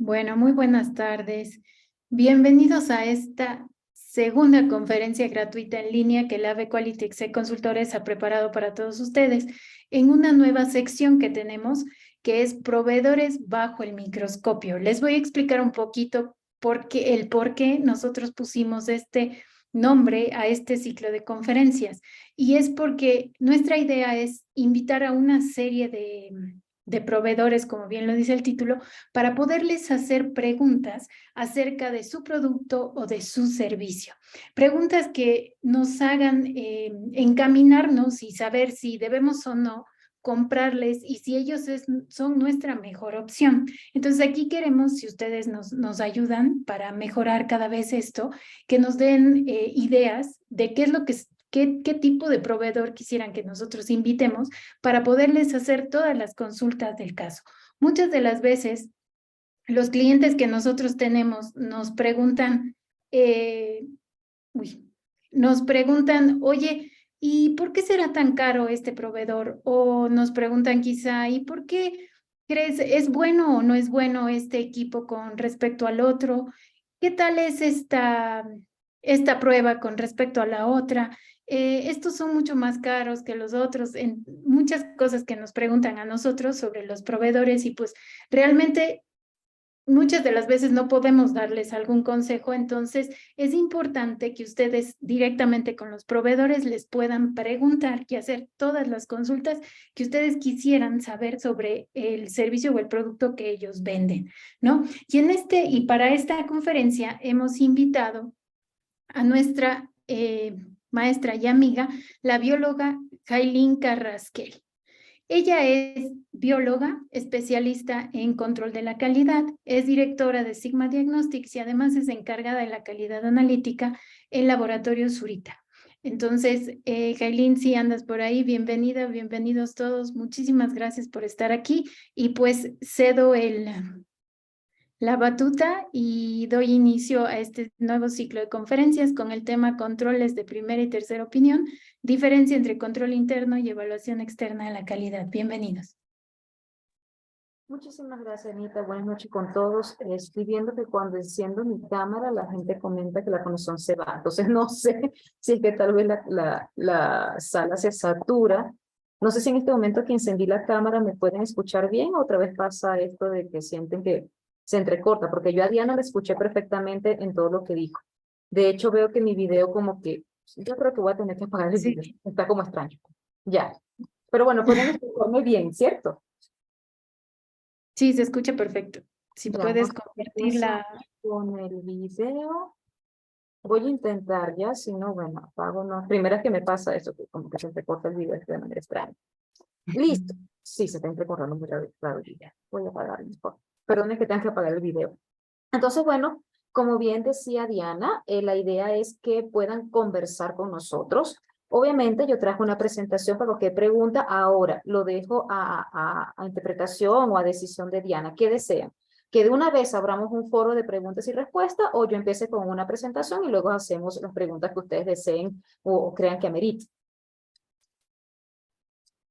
Bueno, muy buenas tardes. Bienvenidos a esta segunda conferencia gratuita en línea que la AVE Quality Exec Consultores ha preparado para todos ustedes en una nueva sección que tenemos que es proveedores bajo el microscopio. Les voy a explicar un poquito por qué nosotros pusimos este nombre a este ciclo de conferencias. Y es porque nuestra idea es invitar a una serie de proveedores, como bien lo dice el título, para poderles hacer preguntas acerca de su producto o de su servicio. Preguntas que nos hagan encaminarnos y saber si debemos o no comprarles y si ellos son nuestra mejor opción. Entonces aquí queremos, si ustedes nos ayudan para mejorar cada vez esto, que nos den ideas de qué es lo que qué tipo de proveedor quisieran que nosotros invitemos para poderles hacer todas las consultas del caso. Muchas de las veces los clientes que nosotros tenemos nos preguntan, eh, nos preguntan, oye, ¿y por qué será tan caro este proveedor? O nos preguntan quizá, ¿y por qué crees, es bueno o no es bueno este equipo con respecto al otro? ¿Qué tal es esta prueba con respecto a la otra? Estos son mucho más caros que los otros, en muchas cosas que nos preguntan a nosotros sobre los proveedores y pues realmente muchas de las veces no podemos darles algún consejo, entonces es importante que ustedes directamente con los proveedores les puedan preguntar y hacer todas las consultas que ustedes quisieran saber sobre el servicio o el producto que ellos venden, ¿no? Y para esta conferencia hemos invitado a nuestra maestra y amiga, la bióloga Jailin Carrasquel. Ella es bióloga, especialista en control de la calidad, es directora de Sigma Diagnostics y además es encargada de la calidad analítica en Laboratorio Zurita. Entonces, Jailin, si andas por ahí, bienvenida, bienvenidos todos. Muchísimas gracias por estar aquí y pues cedo la batuta y doy inicio a este nuevo ciclo de conferencias con el tema controles de primera y tercera opinión, diferencia entre control interno y evaluación externa de la calidad. Bienvenidos. Muchísimas gracias, Anita. Buenas noches con todos. Estoy viendo que cuando enciendo mi cámara, la gente comenta que la conexión se va. Entonces, no sé si es que tal vez la sala se satura. No sé si en este momento que encendí la cámara me pueden escuchar bien o otra vez pasa esto de que sienten que se entrecorta, porque yo a Diana la escuché perfectamente en todo lo que dijo. De hecho, veo que mi video como que, yo creo que voy a tener que apagar el video. Está como extraño. Ya. Pero bueno, pueden escucharme bien, ¿cierto? Sí, se escucha perfecto. Si Ya, puedes vamos a compartirla. empezar con el video. Voy a intentar ya, si no, bueno, apago, no. Primera que me pasa eso, que como que se te corta el video de manera extraña. Listo. Sí, se está entrecortando muy raro el video. Voy a apagar mejor. Perdón, es que tengo que apagar el video. Entonces, bueno, como bien decía Diana, la idea es que puedan conversar con nosotros. Obviamente yo traje una presentación para cualquier pregunta. Ahora lo dejo a interpretación o a decisión de Diana. ¿Qué desean? Que de una vez abramos un foro de preguntas y respuestas o yo empiece con una presentación y luego hacemos las preguntas que ustedes deseen o crean que ameriten.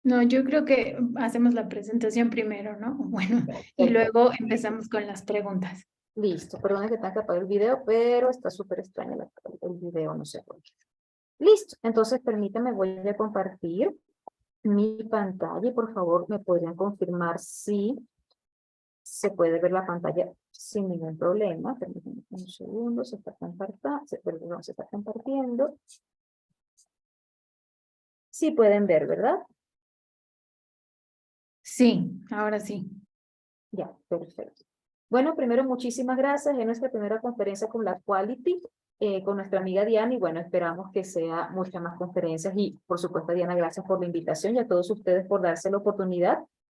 No, yo creo que hacemos la presentación primero, ¿no? Bueno, y Perfecto. luego empezamos con las preguntas. Listo. Perdón que tenga que apagar el video, pero está súper extraño el video, no sé por qué. Listo. Entonces, permítame, voy a compartir mi pantalla y por favor me podrían confirmar si se puede ver la pantalla sin ningún problema. Permítanme un segundo, perdón, se está compartiendo. Sí pueden ver, ¿verdad? Sí, ahora sí. Ya, perfecto. Bueno, primero, muchísimas gracias. Es nuestra primera conferencia con la Quality, con nuestra amiga Diana, y bueno, esperamos que sea muchas más conferencias. Y por supuesto, Diana, gracias por la invitación y a todos ustedes por darse la oportunidad,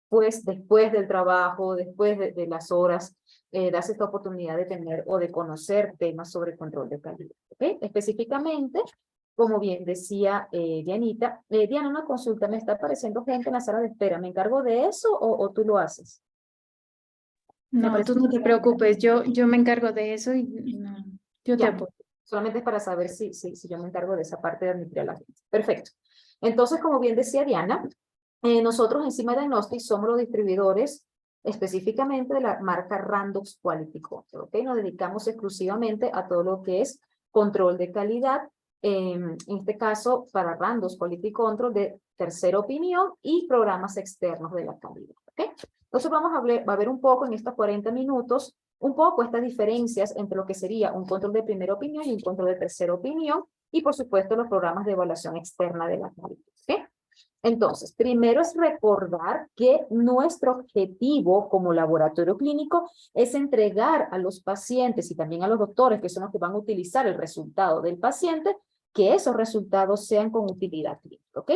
pues después del trabajo, después de las horas, darse esta oportunidad de tener o de conocer temas sobre control de calidad. ¿Okay? Específicamente, como bien decía Dianita, Diana, una consulta, me está apareciendo gente en la sala de espera. ¿Me encargo de eso o tú lo haces? Me No, parece tú no te preocupes, yo me encargo de eso y no, yo te ya, apoyo. solamente es para saber si yo me encargo de esa parte de admitir a la gente. Perfecto. Entonces, como bien decía Diana, nosotros encima de Diagnostics somos los distribuidores específicamente de la marca Randox Quality Control, ¿ok? Nos dedicamos exclusivamente a todo lo que es control de calidad, en este caso para Randox Quality Control de tercera opinión y programas externos de la calidad, ¿ok? Entonces vamos a ver un poco en estos 40 minutos, un poco estas diferencias entre lo que sería un control de primera opinión y un control de tercera opinión, y por supuesto los programas de evaluación externa de la calidad, ¿ok? Entonces, primero es recordar que nuestro objetivo como laboratorio clínico es entregar a los pacientes y también a los doctores, que son los que van a utilizar el resultado del paciente, que esos resultados sean con utilidad clínica, ¿ok?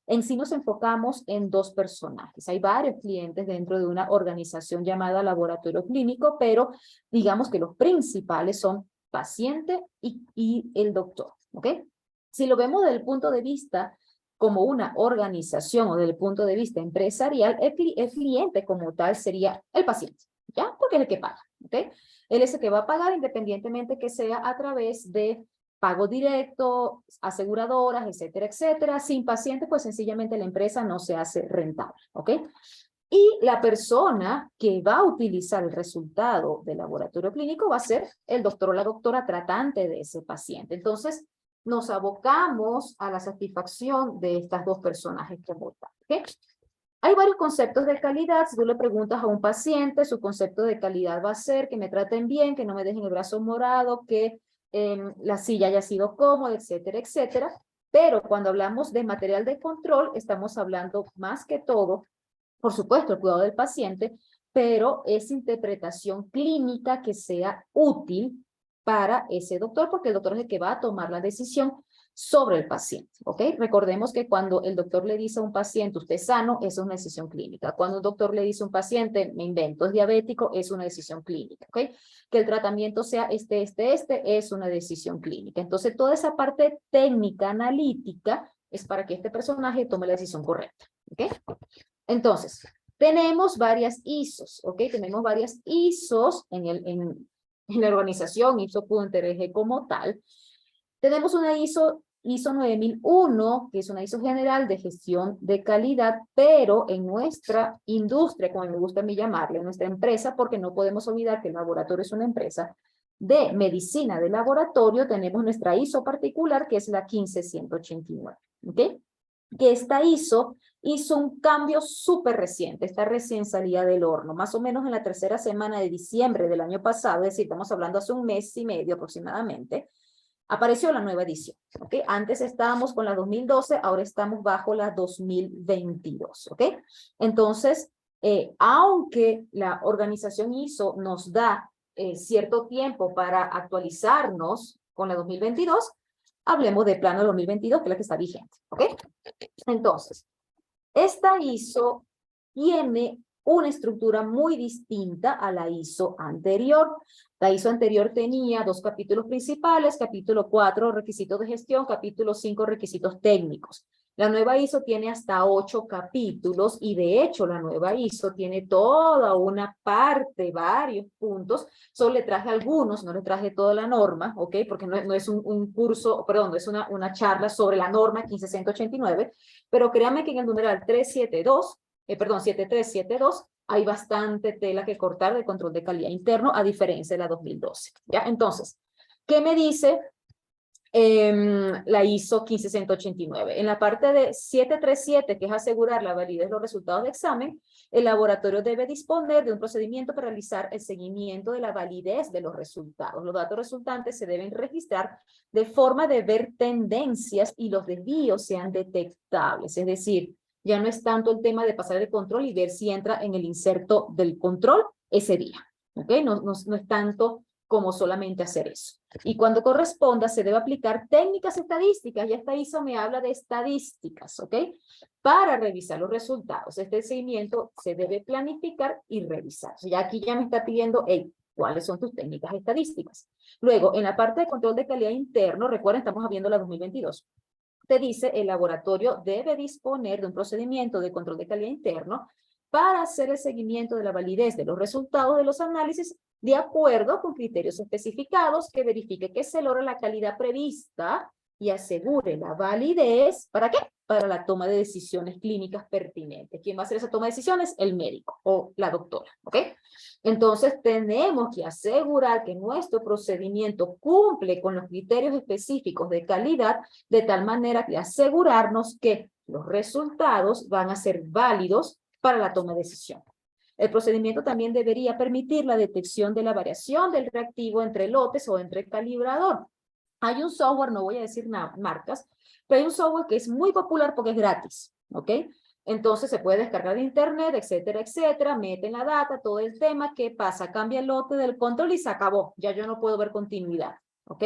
En sí nos enfocamos en dos personajes. Hay varios clientes dentro de una organización llamada laboratorio clínico, pero digamos que los principales son paciente y el doctor, ¿ok? Si lo vemos desde el punto de vista como una organización o desde el punto de vista empresarial, el cliente como tal sería el paciente, ¿ya? Porque es el que paga, ¿ok? Él es el que va a pagar independientemente que sea a través de pago directo, aseguradoras, etcétera, etcétera. Sin paciente, pues sencillamente la empresa no se hace rentable, ¿ok? Y la persona que va a utilizar el resultado del laboratorio clínico va a ser el doctor o la doctora tratante de ese paciente. Entonces, nos abocamos a la satisfacción de estas dos personajes como tal, ¿ok? Hay varios conceptos de calidad. Si tú le preguntas a un paciente, su concepto de calidad va a ser que me traten bien, que no me dejen el brazo morado, que la silla haya sido cómoda, etcétera, etcétera. Pero cuando hablamos de material de control, estamos hablando más que todo, por supuesto, el cuidado del paciente, pero es interpretación clínica que sea útil para ese doctor, porque el doctor es el que va a tomar la decisión sobre el paciente, ¿ok? Recordemos que cuando el doctor le dice a un paciente, usted es sano, eso es una decisión clínica. Cuando un doctor le dice a un paciente, me invento, es diabético, es una decisión clínica, ¿ok? Que el tratamiento sea es una decisión clínica. Entonces, toda esa parte técnica, analítica, es para que este personaje tome la decisión correcta, ¿ok? Entonces, tenemos varias ISOs, ¿ok? Tenemos varias ISOs en la organización, ISO.NTRG como tal. Tenemos una ISO 9001, que es una ISO general de gestión de calidad, pero en nuestra industria, como me gusta a mí llamarle, en nuestra empresa, porque no podemos olvidar que el laboratorio es una empresa de medicina de laboratorio, tenemos nuestra ISO particular, que es la 15189, ¿ok? Que esta ISO hizo un cambio súper reciente, está recién salida del horno, más o menos en la tercera semana de diciembre del año pasado, es decir, estamos hablando hace un mes y medio aproximadamente, apareció la nueva edición, ¿ok? Antes estábamos con la 2012, ahora estamos bajo la 2022, ¿ok? Entonces, aunque la organización ISO nos da cierto tiempo para actualizarnos con la 2022, hablemos de plano 2022, que es la que está vigente, ¿ok? Entonces, esta ISO tiene una estructura muy distinta a la ISO anterior. La ISO anterior tenía dos capítulos principales, capítulo 4, requisitos de gestión, capítulo 5, requisitos técnicos. La nueva ISO tiene hasta 8 capítulos y de hecho la nueva ISO tiene toda una parte, varios puntos. Solo le traje algunos, no le traje toda la norma, ¿ok? Porque no es un curso, perdón, no es una charla sobre la norma 15189, pero créanme que en el numeral 372, perdón, 7372, hay bastante tela que cortar de control de calidad interno, a diferencia de la 2012. ¿Ya? Entonces, ¿qué me dice la ISO 15189? En la parte de 737, que es asegurar la validez de los resultados de examen, el laboratorio debe disponer de un procedimiento para realizar el seguimiento de la validez de los resultados. Los datos resultantes se deben registrar de forma de ver tendencias y los desvíos sean detectables. Es decir, ya no es tanto el tema de pasar el control y ver si entra en el inserto del control ese día. ¿Ok? No es tanto como solamente hacer eso. Y cuando corresponda, se debe aplicar técnicas estadísticas. Y esta ISO me habla de estadísticas, ¿ok? Para revisar los resultados. Este seguimiento se debe planificar y revisar. Ya aquí ya me está pidiendo, hey, ¿cuáles son tus técnicas estadísticas? Luego, en la parte de control de calidad interno, recuerden, estamos viendo la 2022. Te dice, el laboratorio debe disponer de un procedimiento de control de calidad interno para hacer el seguimiento de la validez de los resultados de los análisis de acuerdo con criterios especificados que verifique que se logra la calidad prevista y asegure la validez. ¿Para qué? para la toma de decisiones clínicas pertinentes. ¿Quién va a hacer esa toma de decisiones? El médico o la doctora, ¿ok? Entonces tenemos que asegurar que nuestro procedimiento cumple con los criterios específicos de calidad, de tal manera que asegurarnos que los resultados van a ser válidos para la toma de decisión. El procedimiento también debería permitir la detección de la variación del reactivo entre lotes o entre calibrador. Hay un software, no voy a decir marcas, pero hay un software que es muy popular porque es gratis, ¿ok? Entonces se puede descargar de internet, etcétera, etcétera, meten la data, todo el tema, ¿qué pasa? Cambia el lote del control y se acabó, ya yo no puedo ver continuidad, ¿ok?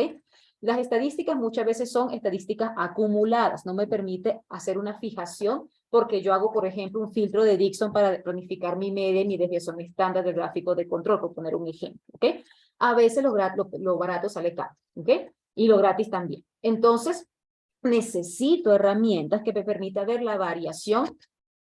Las estadísticas muchas veces son estadísticas acumuladas, no me permite hacer una fijación porque yo hago, por ejemplo, un filtro de Dixon para planificar mi media y mi desviación estándar del gráfico de control, por poner un ejemplo, ¿ok? A veces lo barato sale caro, ¿ok? Y lo gratis también. Entonces, necesito herramientas que me permitan ver la variación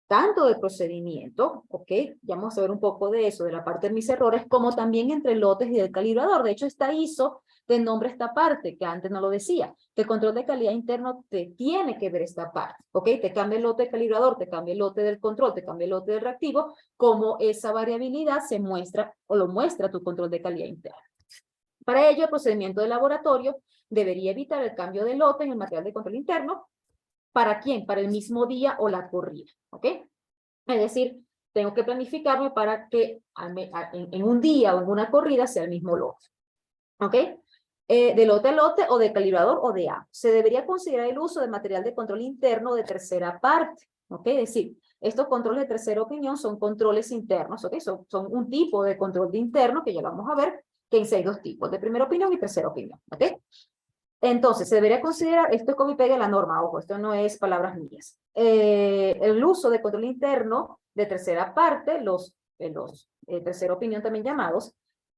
tanto de procedimiento, ¿ok? Ya vamos a ver un poco de eso, de la parte de mis errores, como también entre lotes y del calibrador. De hecho, esta ISO te nombra esta parte, que antes no lo decía. El control de calidad interno te tiene que ver esta parte, ¿ok? Te cambia el lote del calibrador, te cambia el lote del control, te cambia el lote del reactivo, como esa variabilidad se muestra o lo muestra tu control de calidad interno. Para ello, el procedimiento de laboratorio debería evitar el cambio de lote en el material de control interno. ¿Para quién? Para el mismo día o la corrida, ¿ok? Es decir, tengo que planificarme para que en un día o en una corrida sea el mismo lote, ¿ok? De lote a lote o de calibrador o de ambos. Se debería considerar el uso de material de control interno de tercera parte, ¿ok? Es decir, estos controles de tercera opinión son controles internos, ¿ok? Son un tipo de control de interno que ya vamos a ver, que hay dos tipos, de primera opinión y tercera opinión, ¿ok? Entonces, se debería considerar, esto es como pega la norma, ojo, esto no es palabras mías. El uso de control interno de tercera parte, los tercera opinión también llamados,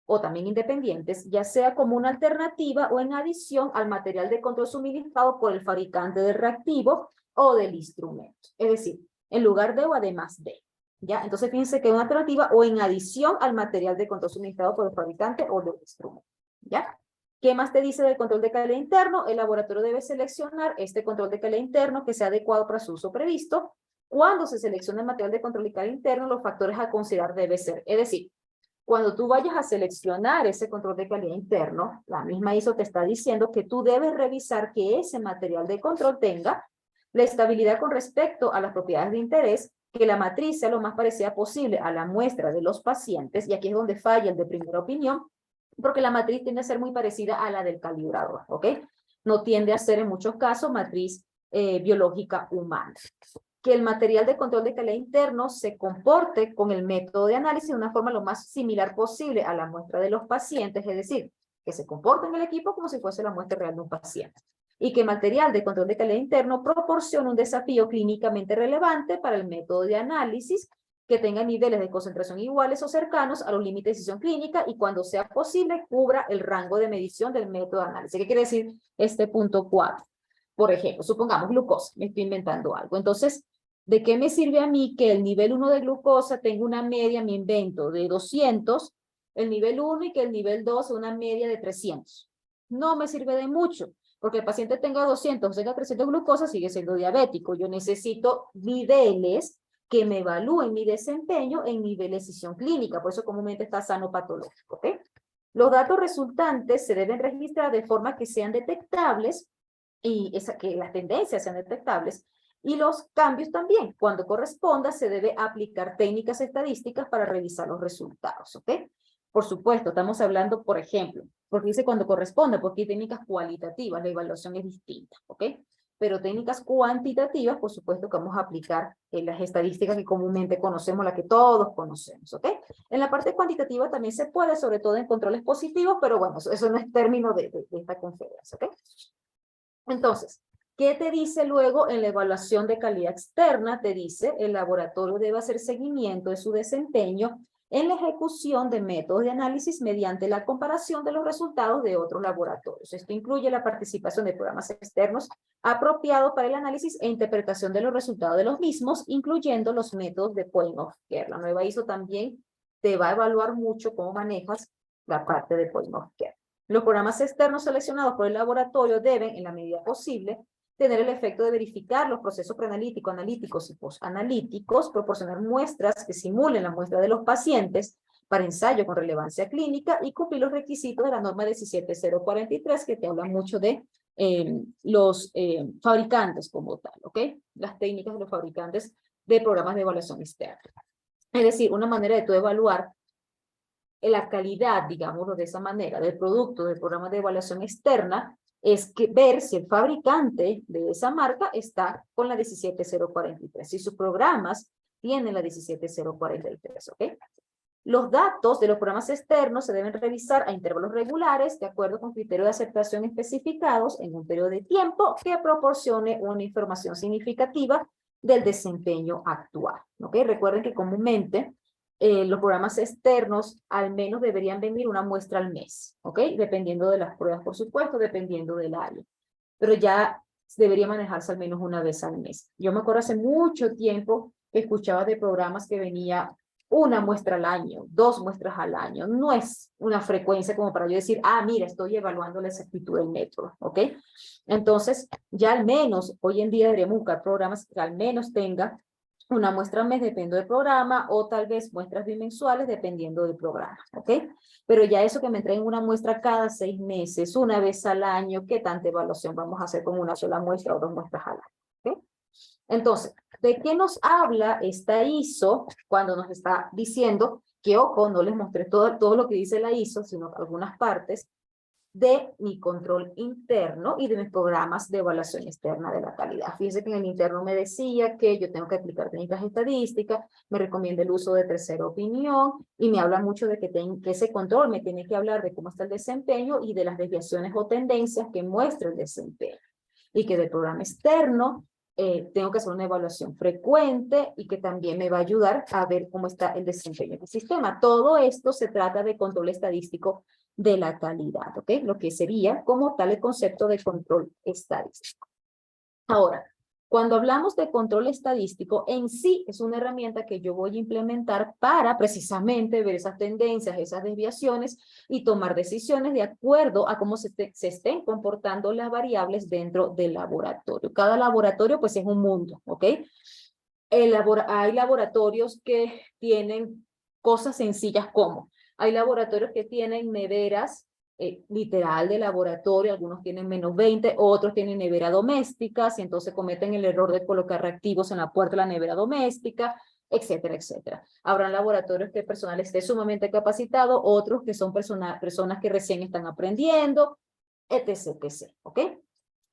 o también independientes, ya sea como una alternativa o en adición al material de control suministrado por el fabricante del reactivo o del instrumento. Es decir, en lugar de o además de. ¿Ya? Entonces, fíjense que es una alternativa o en adición al material de control suministrado por el fabricante o del instrumento. ¿Ya? ¿Qué más te dice del control de calidad interno? El laboratorio debe seleccionar este control de calidad interno que sea adecuado para su uso previsto. Cuando se selecciona el material de control de calidad interno, los factores a considerar debe ser. Es decir, cuando tú vayas a seleccionar ese control de calidad interno, la misma ISO te está diciendo que tú debes revisar que ese material de control tenga la estabilidad con respecto a las propiedades de interés, que la matriz sea lo más parecida posible a la muestra de los pacientes, y aquí es donde falla el de primera opinión, porque la matriz tiende a ser muy parecida a la del calibrador, ¿ok? No tiende a ser en muchos casos matriz biológica humana. Que el material de control de calidad interno se comporte con el método de análisis de una forma lo más similar posible a la muestra de los pacientes, es decir, que se comporte en el equipo como si fuese la muestra real de un paciente. Y que el material de control de calidad interno proporcione un desafío clínicamente relevante para el método de análisis, que tenga niveles de concentración iguales o cercanos a los límites de decisión clínica y cuando sea posible cubra el rango de medición del método de análisis. ¿Qué quiere decir este punto 4? Por ejemplo, supongamos glucosa, me estoy inventando algo. Entonces, ¿de qué me sirve a mí que el nivel 1 de glucosa tenga una media, me invento, de 200, el nivel 1 y que el nivel 2 sea una media de 300? No me sirve de mucho, porque el paciente tenga 200 o tenga 300 de glucosa, sigue siendo diabético. Yo necesito niveles que me evalúen mi desempeño en nivel de decisión clínica, por eso comúnmente está sano patológico, ¿ok? Los datos resultantes se deben registrar de forma que sean detectables y que las tendencias sean detectables, y los cambios también. Cuando corresponda, se debe aplicar técnicas estadísticas para revisar los resultados, ¿ok? Por supuesto, estamos hablando, por ejemplo, porque dice cuando corresponde, porque hay técnicas cualitativas, la evaluación es distinta, ¿ok? Pero técnicas cuantitativas, por supuesto que vamos a aplicar las estadísticas que comúnmente conocemos, las que todos conocemos, ¿ok? En la parte cuantitativa también se puede, sobre todo en controles positivos, pero bueno, eso no es término de esta conferencia, ¿ok? Entonces, ¿qué te dice luego en la evaluación de calidad externa? Te dice, el laboratorio debe hacer seguimiento de su desempeño en la ejecución de métodos de análisis mediante la comparación de los resultados de otros laboratorios. Esto incluye la participación de programas externos apropiados para el análisis e interpretación de los resultados de los mismos, incluyendo los métodos de point of care. La nueva ISO también te va a evaluar mucho cómo manejas la parte de point of care. Los programas externos seleccionados por el laboratorio deben, en la medida posible, tener el efecto de verificar los procesos preanalíticos, analíticos y postanalíticos, proporcionar muestras que simulen la muestra de los pacientes para ensayo con relevancia clínica y cumplir los requisitos de la norma 17043 que te habla mucho de los fabricantes como tal, ¿ok? Las técnicas de los fabricantes de programas de evaluación externa. Es decir, una manera de tú evaluar la calidad, digámoslo de esa manera, del producto del programa de evaluación externa es que ver si el fabricante de esa marca está con la 17043, si sus programas tienen la 17043, ¿ok? Los datos de los programas externos se deben revisar a intervalos regulares de acuerdo con criterios de aceptación especificados en un periodo de tiempo que proporcione una información significativa del desempeño actual. ¿Ok? Recuerden que comúnmente los programas externos al menos deberían venir una muestra al mes, ¿ok? Dependiendo de las pruebas, por supuesto, dependiendo del área. Pero ya debería manejarse al menos una vez al mes. Yo me acuerdo hace mucho tiempo que escuchaba de programas que venía una muestra al año, 2 muestras al año. No es una frecuencia como para yo decir, ah, mira, estoy evaluando la exactitud del método, ¿ok? Entonces, ya al menos, hoy en día deberíamos buscar programas que al menos tengan una muestra al mes dependiendo del programa, o tal vez muestras bimensuales dependiendo del programa, ¿ok? Pero ya eso que me entreguen una muestra cada 6 meses, una vez al año, ¿qué tanta evaluación vamos a hacer con una sola muestra o 2 muestras al año? ¿Ok? Entonces, ¿de qué nos habla esta ISO cuando nos está diciendo que, ojo, no les mostré todo lo que dice la ISO, sino algunas partes de mi control interno y de mis programas de evaluación externa de la calidad? Fíjense que en el interno me decía que yo tengo que aplicar técnicas estadísticas, me recomienda el uso de tercera opinión y me habla mucho de que ese control me tiene que hablar de cómo está el desempeño y de las desviaciones o tendencias que muestra el desempeño. Y que del programa externo tengo que hacer una evaluación frecuente y que también me va a ayudar a ver cómo está el desempeño del sistema. Todo esto se trata de control estadístico de la calidad, ¿ok? Lo que sería como tal el concepto de control estadístico. Ahora, cuando hablamos de control estadístico, en sí es una herramienta que yo voy a implementar para precisamente ver esas tendencias, esas desviaciones y tomar decisiones de acuerdo a cómo se estén comportando las variables dentro del laboratorio. Cada laboratorio pues es un mundo, ¿ok? Hay laboratorios que tienen cosas sencillas como, hay laboratorios que tienen neveras literal de laboratorio, algunos tienen -20, otros tienen nevera domésticas y entonces cometen el error de colocar reactivos en la puerta de la nevera doméstica, etcétera, etcétera. Habrán laboratorios que el personal esté sumamente capacitado, otros que son personas que recién están aprendiendo, etc, etc, ¿ok?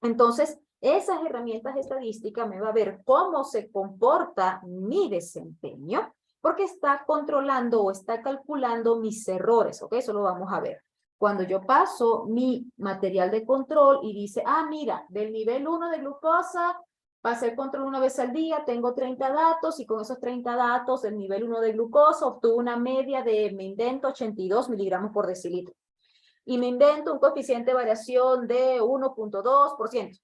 Entonces, esas herramientas estadísticas me va a ver cómo se comporta mi desempeño, porque está controlando o está calculando mis errores, ¿ok? Eso lo vamos a ver. Cuando yo paso mi material de control y dice, ah, mira, del nivel 1 de glucosa, pasé el control una vez al día, tengo 30 datos y con esos 30 datos, el nivel 1 de glucosa obtuvo una media de, me invento, 82 miligramos por decilitro. Y me invento un coeficiente de variación de 1.2%.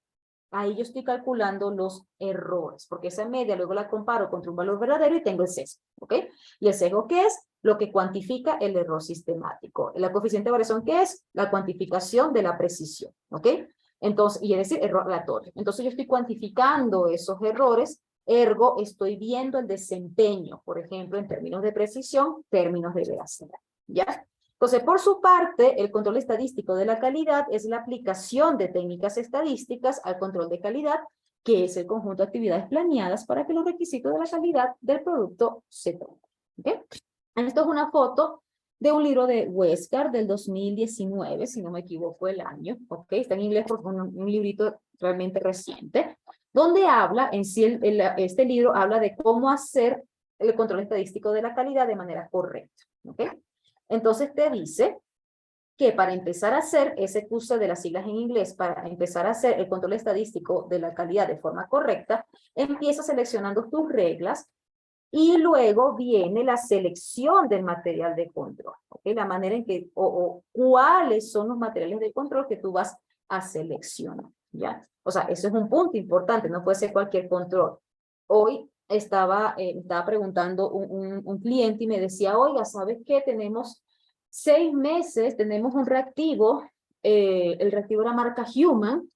Ahí yo estoy calculando los errores, porque esa media luego la comparo contra un valor verdadero y tengo el sesgo, ¿ok? ¿Y el sesgo qué es? Lo que cuantifica el error sistemático. La coeficiente de variación, ¿qué es? La cuantificación de la precisión, ¿ok? Entonces, y es decir, error aleatorio. Entonces yo estoy cuantificando esos errores, ergo estoy viendo el desempeño, por ejemplo, en términos de precisión, términos de veracidad, ¿ya? Entonces, por su parte, el control estadístico de la calidad es la aplicación de técnicas estadísticas al control de calidad, que es el conjunto de actividades planeadas para que los requisitos de la calidad del producto se tomen. ¿Okay? Esto es una foto de un libro de Westcott del 2019, si no me equivoco el año, ¿ok? Está en inglés porque es un librito realmente reciente, donde habla, en sí, este libro habla de cómo hacer el control estadístico de la calidad de manera correcta, ¿ok? Entonces te dice que para empezar a hacer ese curso de las siglas en inglés, para empezar a hacer el control estadístico de la calidad de forma correcta, empieza seleccionando tus reglas y luego viene la selección del material de control, ¿okay? La manera en que, o cuáles son los materiales de control que tú vas a seleccionar, ¿ya? O sea, eso es un punto importante, no puede ser cualquier control. Hoy estaba preguntando un cliente y me decía, oiga, ¿sabes qué? Tenemos 6 meses, tenemos un reactivo, el reactivo era marca Human,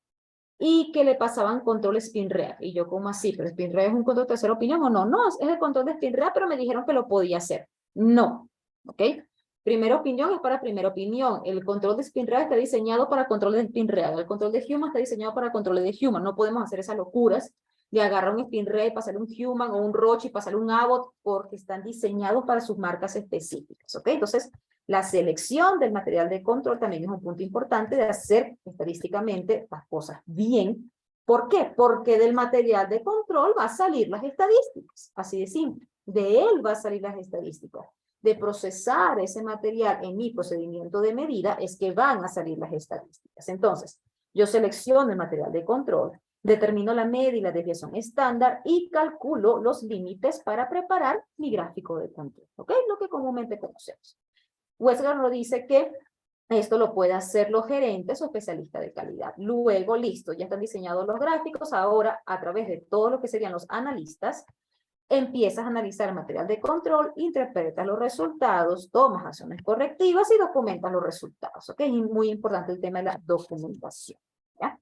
y que le pasaban control SpinRea. Y yo, ¿cómo así? ¿Pero SpinRea es un control de tercera opinión o no? No, es el control de SpinRea, pero me dijeron que lo podía hacer. No, ¿ok? Primera opinión es para primera opinión. El control de SpinRea está diseñado para control de SpinRea. El control de Human está diseñado para control de Human. No podemos hacer esas locuras de agarrar un SpinRea y pasarle un Human o un Roche y pasarle un Abbott porque están diseñados para sus marcas específicas, ¿ok? Entonces, la selección del material de control también es un punto importante de hacer estadísticamente las cosas bien. ¿Por qué? Porque del material de control va a salir las estadísticas, así de simple. De él va a salir las estadísticas. De procesar ese material en mi procedimiento de medida es que van a salir las estadísticas. Entonces, yo selecciono el material de control, determino la media y la desviación estándar y calculo los límites para preparar mi gráfico de control. ¿Ok? Lo que comúnmente conocemos. Westgard nos dice que esto lo puede hacer los gerentes o especialistas de calidad. Luego, listo, ya están diseñados los gráficos. Ahora, a través de todo lo que serían los analistas, empiezas a analizar el material de control, interpretas los resultados, tomas acciones correctivas y documentas los resultados. ¿Ok? Y muy importante el tema de la documentación. ¿Ya?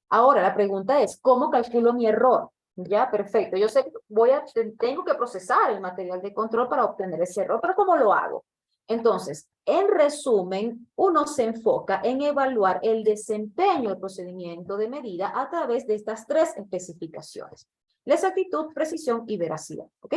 Ahora, la pregunta es, ¿cómo calculo mi error? Ya, perfecto. Yo sé que tengo que procesar el material de control para obtener ese error, pero ¿cómo lo hago? Entonces, en resumen, uno se enfoca en evaluar el desempeño del procedimiento de medida a través de estas tres especificaciones. La exactitud, precisión y veracidad. ¿Ok?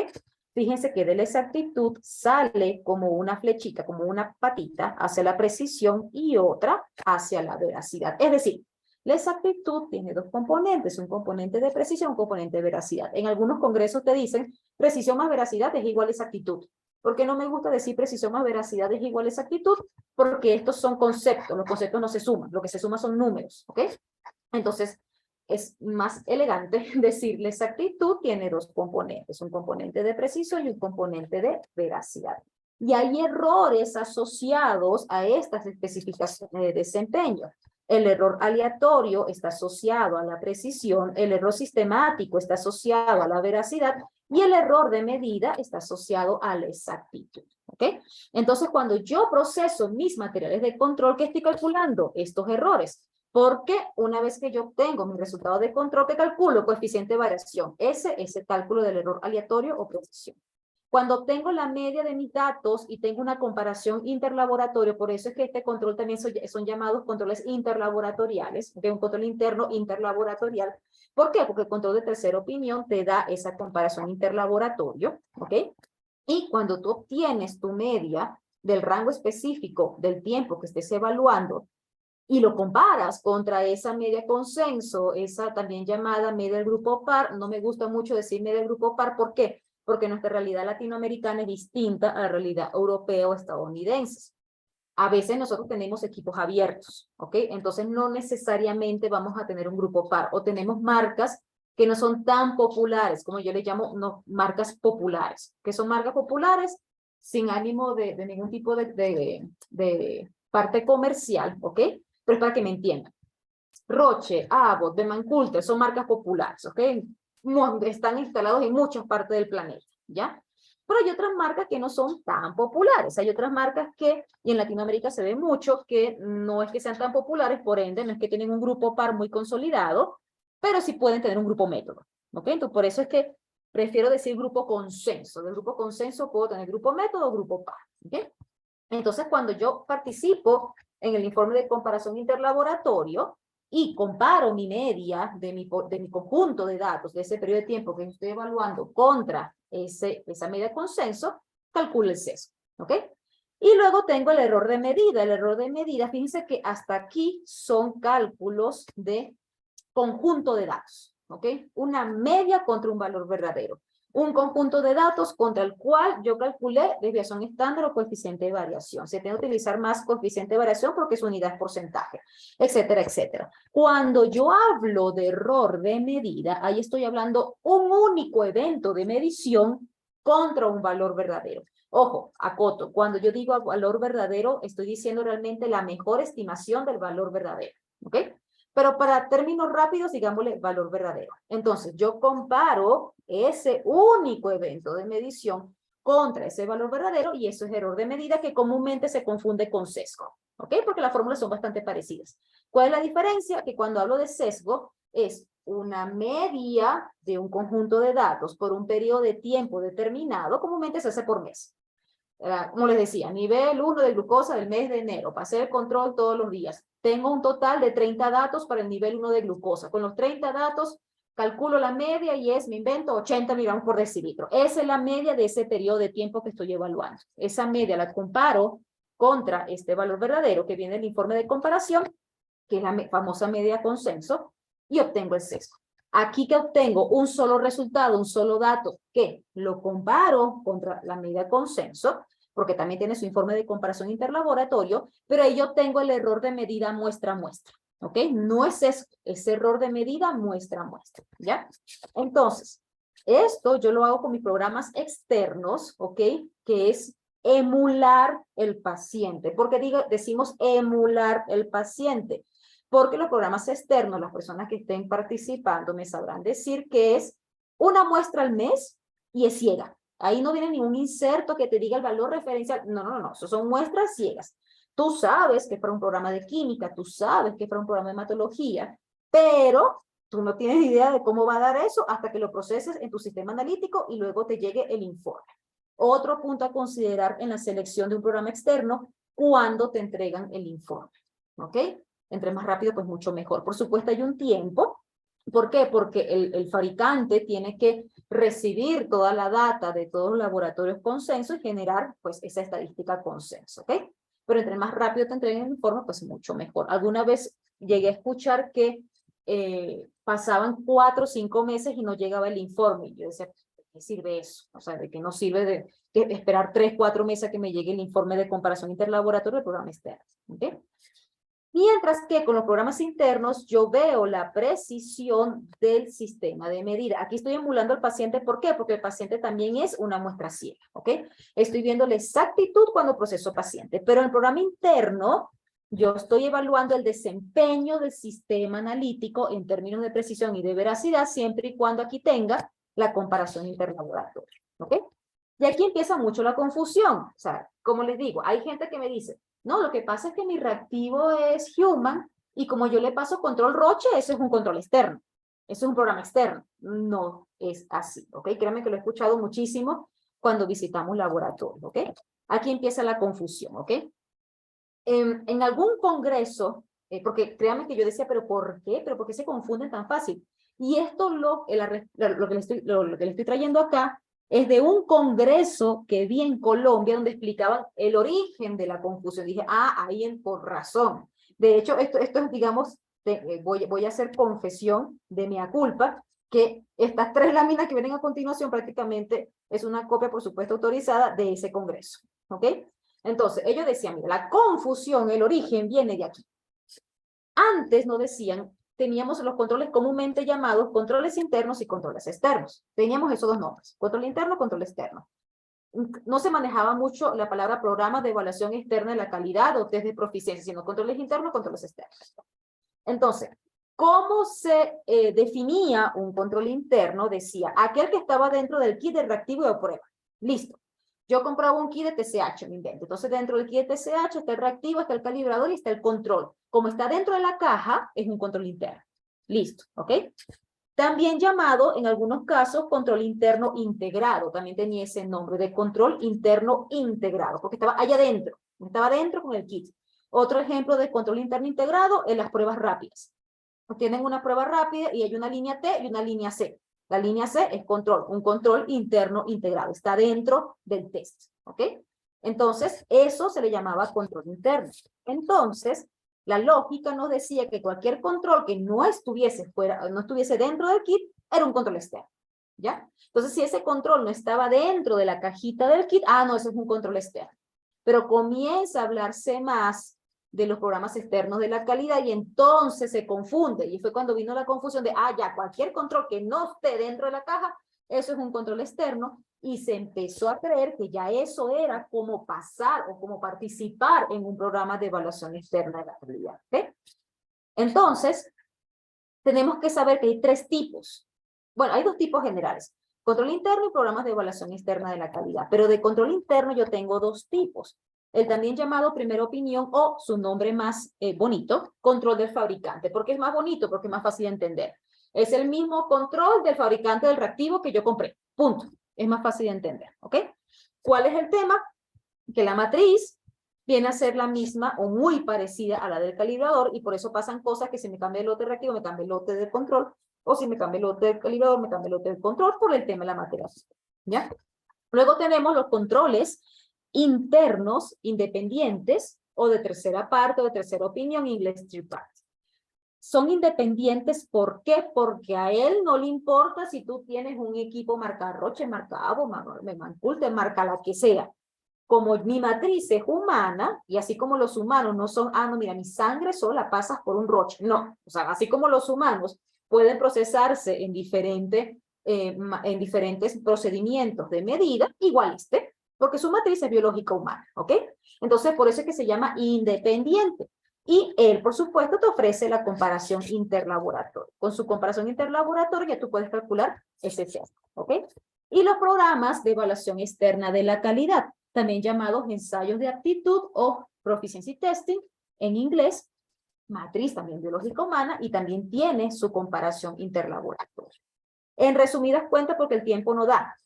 Fíjense que de la exactitud sale como una flechita, como una patita hacia la precisión y otra hacia la veracidad. Es decir, la exactitud tiene dos componentes, un componente de precisión, un componente de veracidad. En algunos congresos te dicen precisión más veracidad es igual a exactitud. ¿Por qué no me gusta decir precisión más veracidad es igual a exactitud? Porque estos son conceptos, los conceptos no se suman, lo que se suma son números, ¿ok? Entonces, es más elegante decir la exactitud tiene dos componentes, un componente de precisión y un componente de veracidad. Y hay errores asociados a estas especificaciones de desempeño. El error aleatorio está asociado a la precisión, el error sistemático está asociado a la veracidad y el error de medida está asociado a la exactitud. ¿Ok? Entonces, cuando yo proceso mis materiales de control, ¿qué estoy calculando? Estos errores. Porque una vez que yo obtengo mi resultado de control, ¿qué calculo? Coeficiente de variación. Ese es el cálculo del error aleatorio o precisión. Cuando obtengo la media de mis datos y tengo una comparación interlaboratorio, por eso es que este control también son llamados controles interlaboratoriales, de un control interno interlaboratorial. ¿Por qué? Porque el control de tercera opinión te da esa comparación interlaboratorio, ¿ok? Y cuando tú obtienes tu media del rango específico del tiempo que estés evaluando y lo comparas contra esa media consenso, esa también llamada media del grupo par, no me gusta mucho decir media del grupo par, ¿por qué? Porque nuestra realidad latinoamericana es distinta a la realidad europea o estadounidense. A veces nosotros tenemos equipos abiertos, ¿ok? Entonces no necesariamente vamos a tener un grupo par, o tenemos marcas que no son tan populares, como yo le llamo marcas populares. ¿Qué son marcas populares? Sin ánimo de ningún tipo de parte comercial, ¿ok? Pero es para que me entiendan. Roche, Abbott, Bemancoulter son marcas populares, ¿ok? Están instalados en muchas partes del planeta, ¿ya? Pero hay otras marcas que no son tan populares. Hay otras marcas que, y en Latinoamérica se ve mucho, que no es que sean tan populares, por ende, no es que tienen un grupo par muy consolidado, pero sí pueden tener un grupo método, ¿ok? Entonces, por eso es que prefiero decir grupo consenso. Del grupo consenso puedo tener grupo método o grupo par, ¿ok? Entonces, cuando yo participo en el informe de comparación interlaboratorio y comparo mi media de mi conjunto de datos de ese periodo de tiempo que estoy evaluando contra esa media de consenso, calculo el sesgo, ¿ok? Y luego tengo el error de medida. El error de medida, fíjense que hasta aquí son cálculos de conjunto de datos, ¿ok? Una media contra un valor verdadero. Un conjunto de datos contra el cual yo calculé desviación estándar o coeficiente de variación. Se tiene que utilizar más coeficiente de variación porque su unidad es porcentaje, etcétera, etcétera. Cuando yo hablo de error de medida, ahí estoy hablando un único evento de medición contra un valor verdadero. Ojo, acoto, cuando yo digo valor verdadero, estoy diciendo realmente la mejor estimación del valor verdadero, ¿ok? Pero para términos rápidos, digámosle valor verdadero. Entonces, yo comparo ese único evento de medición contra ese valor verdadero y eso es error de medida que comúnmente se confunde con sesgo. ¿Ok? Porque las fórmulas son bastante parecidas. ¿Cuál es la diferencia? Que cuando hablo de sesgo es una media de un conjunto de datos por un periodo de tiempo determinado, comúnmente se hace por mes. Como les decía, nivel 1 de glucosa del mes de enero, pasé el control todos los días. Tengo un total de 30 datos para el nivel 1 de glucosa. Con los 30 datos calculo la media y es, me invento, 80 miligramos por decilitro. Esa es la media de ese periodo de tiempo que estoy evaluando. Esa media la comparo contra este valor verdadero que viene del informe de comparación, que es la famosa media consenso, y obtengo el sesgo. Aquí que obtengo un solo resultado, un solo dato, que lo comparo contra la media consenso, porque también tiene su informe de comparación interlaboratorio, pero ahí yo obtengo el error de medida muestra a muestra. ¿Ok? No es ese error de medida muestra a muestra. ¿Ya? Entonces, esto yo lo hago con mis programas externos, ¿ok? Que es emular el paciente. ¿Por qué decimos emular el paciente? Porque los programas externos, las personas que estén participando me sabrán decir que es una muestra al mes y es ciega. Ahí no viene ningún inserto que te diga el valor referencial. No, no, no, eso son muestras ciegas. Tú sabes que es para un programa de química, tú sabes que es para un programa de hematología, pero tú no tienes idea de cómo va a dar eso hasta que lo proceses en tu sistema analítico y luego te llegue el informe. Otro punto a considerar en la selección de un programa externo, cuando te entregan el informe. ¿Ok? Entre más rápido, pues mucho mejor. Por supuesto, hay un tiempo. ¿Por qué? Porque el fabricante tiene que recibir toda la data de todos los laboratorios consenso y generar, pues, esa estadística consenso, ¿ok? Pero entre más rápido te entreguen el informe, pues mucho mejor. Alguna vez llegué a escuchar que pasaban 4 o 5 meses y no llegaba el informe. Y yo decía, ¿de qué sirve eso? O sea, ¿de qué no sirve de esperar 3 o 4 meses a que me llegue el informe de comparación interlaboratorio del programa externo? ¿Ok? Mientras que con los programas internos yo veo la precisión del sistema de medida. Aquí estoy emulando al paciente. ¿Por qué? Porque el paciente también es una muestra ciega. ¿Ok? Estoy viendo la exactitud cuando proceso paciente. Pero en el programa interno yo estoy evaluando el desempeño del sistema analítico en términos de precisión y de veracidad siempre y cuando aquí tenga la comparación interlaboratoria. ¿Ok? Y aquí empieza mucho la confusión. O sea, como les digo, hay gente que me dice, no, lo que pasa es que mi reactivo es human y como yo le paso control Roche, eso es un control externo. Eso es un programa externo. No es así, ¿ok? Créanme que lo he escuchado muchísimo cuando visitamos laboratorios, ¿ok? Aquí empieza la confusión, ¿ok? En algún congreso, porque créanme que yo decía, ¿pero por qué? ¿Pero por qué se confunden tan fácil? Y esto lo que le estoy trayendo acá es de un congreso que vi en Colombia donde explicaban el origen de la confusión. Dije, ahí por razón. De hecho, esto es, digamos, voy a hacer confesión de mea culpa, que estas 3 láminas que vienen a continuación prácticamente es una copia, por supuesto, autorizada de ese congreso. ¿Ok? Entonces, ellos decían, mira, la confusión, el origen viene de aquí. Antes no decían, teníamos los controles comúnmente llamados controles internos y controles externos. Teníamos esos 2 nombres, control interno, control externo. No se manejaba mucho la palabra programa de evaluación externa de la calidad o test de proficiencia, sino controles internos, controles externos. Entonces, ¿cómo se definía un control interno? Decía, aquel que estaba dentro del kit de reactivo de prueba. Listo. Yo compraba un kit de TSH, me invento. Entonces, dentro del kit de TSH está el reactivo, está el calibrador y está el control. Como está dentro de la caja, es un control interno. Listo, ¿ok? También llamado, en algunos casos, control interno integrado. También tenía ese nombre de control interno integrado, porque estaba allá adentro. Estaba dentro con el kit. Otro ejemplo de control interno integrado es las pruebas rápidas. Tienen una prueba rápida y hay una línea T y una línea C. La línea C es control, un control interno integrado. Está dentro del test, ¿ok? Entonces, eso se le llamaba control interno. Entonces, la lógica nos decía que cualquier control que no estuviese dentro del kit era un control externo, ¿ya? Entonces, si ese control no estaba dentro de la cajita del kit, no, eso es un control externo. Pero comienza a hablarse más de los programas externos de la calidad y entonces se confunde. Y fue cuando vino la confusión de, ya, cualquier control que no esté dentro de la caja, eso es un control externo. Y se empezó a creer que ya eso era como pasar o como participar en un programa de evaluación externa de la calidad. ¿Okay? Entonces, tenemos que saber que hay 3 tipos. Bueno, hay 2 tipos generales. Control interno y programas de evaluación externa de la calidad. Pero de control interno yo tengo 2 tipos. el también llamado primera opinión o su nombre más bonito, control del fabricante. ¿Por qué es más bonito? Porque es más fácil de entender. Es el mismo control del fabricante del reactivo que yo compré. Punto. Es más fácil de entender. ¿Ok? ¿Cuál es el tema? Que la matriz viene a ser la misma o muy parecida a la del calibrador y por eso pasan cosas que si me cambia el lote reactivo, me cambia el lote del control, o si me cambia el lote del calibrador, me cambia el lote del control por el tema de la matriz. ¿Ya? Luego tenemos los controles internos, independientes, o de tercera parte o de tercera opinión, inglés third party. Son independientes, ¿por qué? Porque a él no le importa si tú tienes un equipo marca Roche, marca Avo, Manculte, marca la que sea. Como mi matriz es humana, y así como los humanos no son, no, mira, mi sangre solo la pasas por un Roche. No, o sea, así como los humanos pueden procesarse en diferentes procedimientos de medida, igual porque su matriz es biológica humana, ¿ok? Entonces, por eso es que se llama independiente. Y él, por supuesto, te ofrece la comparación interlaboratorio. Con su comparación interlaboratorio ya tú puedes calcular ese sesgo, ¿ok? Y los programas de evaluación externa de la calidad, también llamados ensayos de aptitud o proficiency testing en inglés, matriz también biológica humana, y también tiene su comparación interlaboratorio. En resumidas cuentas, porque el tiempo no da,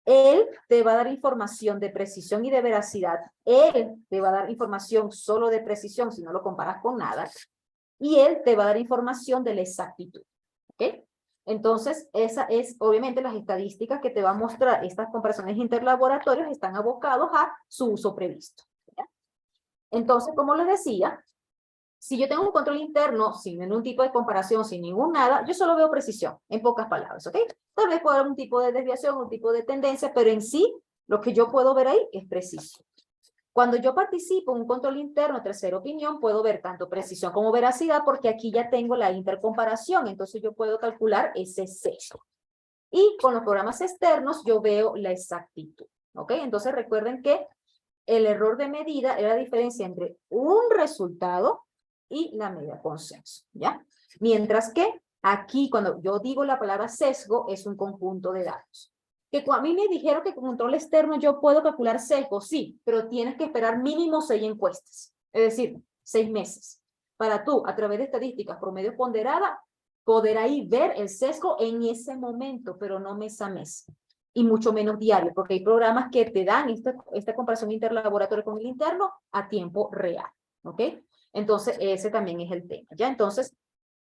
él te va a dar información de precisión y de veracidad. Él te va a dar información solo de precisión si no lo comparas con nada. Y él te va a dar información de la exactitud. ¿Ok? Entonces, esa es, obviamente, las estadísticas que te va a mostrar estas comparaciones interlaboratorios están abocados a su uso previsto. ¿Ya? Entonces, como les decía, si yo tengo un control interno, sin ningún tipo de comparación, sin ningún nada, yo solo veo precisión, en pocas palabras, ¿ok? Tal vez pueda haber un tipo de desviación, un tipo de tendencia, pero en sí, lo que yo puedo ver ahí es preciso. Cuando yo participo en un control interno, tercera opinión, puedo ver tanto precisión como veracidad, porque aquí ya tengo la intercomparación, entonces yo puedo calcular ese sesgo. Y con los programas externos, yo veo la exactitud, ¿ok? Entonces recuerden que el error de medida es la diferencia entre un resultado y la medida consenso, ¿ya? Mientras que aquí, cuando yo digo la palabra sesgo, es un conjunto de datos. Que a mí me dijeron que con control externo yo puedo calcular sesgo, sí, pero tienes que esperar mínimo 6 encuestas, es decir, 6 meses, para tú, a través de estadísticas promedio ponderada, poder ahí ver el sesgo en ese momento, pero no mes a mes. Y mucho menos diario, porque hay programas que te dan esta comparación interlaboratorio con el interno a tiempo real, ¿ok? Entonces, ese también es el tema, ¿ya? Entonces,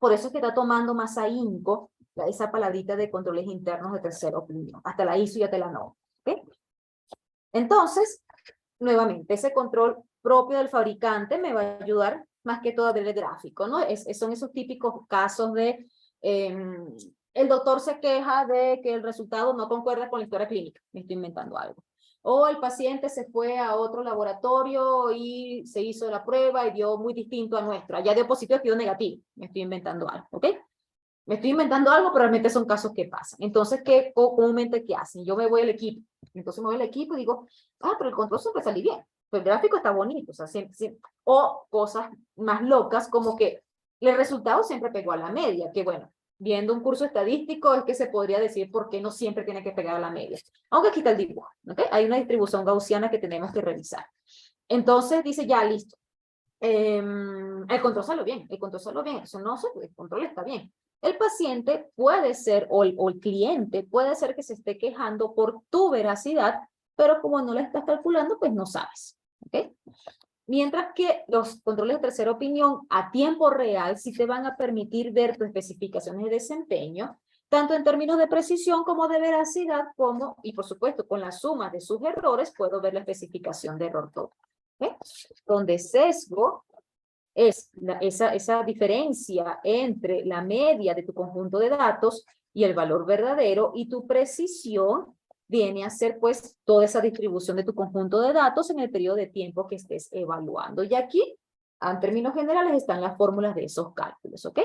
por eso es que está tomando más ahínco esa palabrita de controles internos de tercera opinión. Hasta la ISO y hasta la NOM, ¿ok? Entonces, nuevamente, ese control propio del fabricante me va a ayudar más que todo a ver el gráfico, ¿no? Son esos típicos casos de... el doctor se queja de que el resultado no concuerda con la historia clínica. Me estoy inventando algo. O el paciente se fue a otro laboratorio y se hizo la prueba y dio muy distinto a nuestro. Allá dio positivo y dio negativo. Me estoy inventando algo, ¿ok? Me estoy inventando algo, pero realmente son casos que pasan. Entonces, comúnmente, ¿qué hacen? Yo me voy al equipo. Entonces me voy al equipo y digo, pero el control siempre salió bien. Pero el gráfico está bonito. O sea, siempre. O cosas más locas como que el resultado siempre pegó a la media. Que bueno, viendo un curso estadístico es que se podría decir por qué no siempre tiene que pegar a la media. Aunque aquí está el dibujo, ¿ok? Hay una distribución gaussiana que tenemos que revisar. Entonces dice, ya, listo. El control salió bien, eso no sé, el control está bien. El paciente puede ser, o el cliente puede ser que se esté quejando por tu veracidad, pero como no la estás calculando, pues no sabes, ¿ok? Mientras que los controles de tercera opinión a tiempo real sí te van a permitir ver tus especificaciones de desempeño, tanto en términos de precisión como de veracidad, como, y por supuesto, con la suma de sus errores, puedo ver la especificación de error total. ¿Okay? Donde sesgo es esa diferencia entre la media de tu conjunto de datos y el valor verdadero, y tu precisión viene a ser pues toda esa distribución de tu conjunto de datos en el periodo de tiempo que estés evaluando. Y aquí, en términos generales, están las fórmulas de esos cálculos, ¿ok?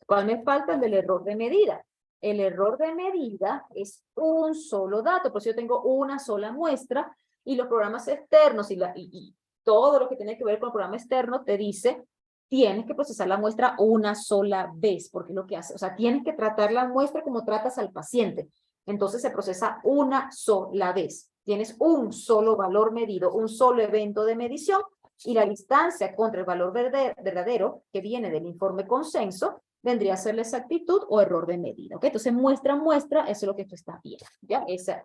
¿Cuál me falta? El del error de medida. El error de medida es un solo dato, por eso yo tengo una sola muestra, y los programas externos y todo lo que tiene que ver con el programa externo te dice, tienes que procesar la muestra una sola vez, porque es lo que hace, o sea, tienes que tratar la muestra como tratas al paciente. Entonces se procesa una sola vez. Tienes un solo valor medido, un solo evento de medición, y la distancia contra el valor verdadero que viene del informe consenso vendría a ser la exactitud o error de medida. ¿Ok? Entonces, muestra, eso es lo que tú estás viendo. ¿Ya? Esa.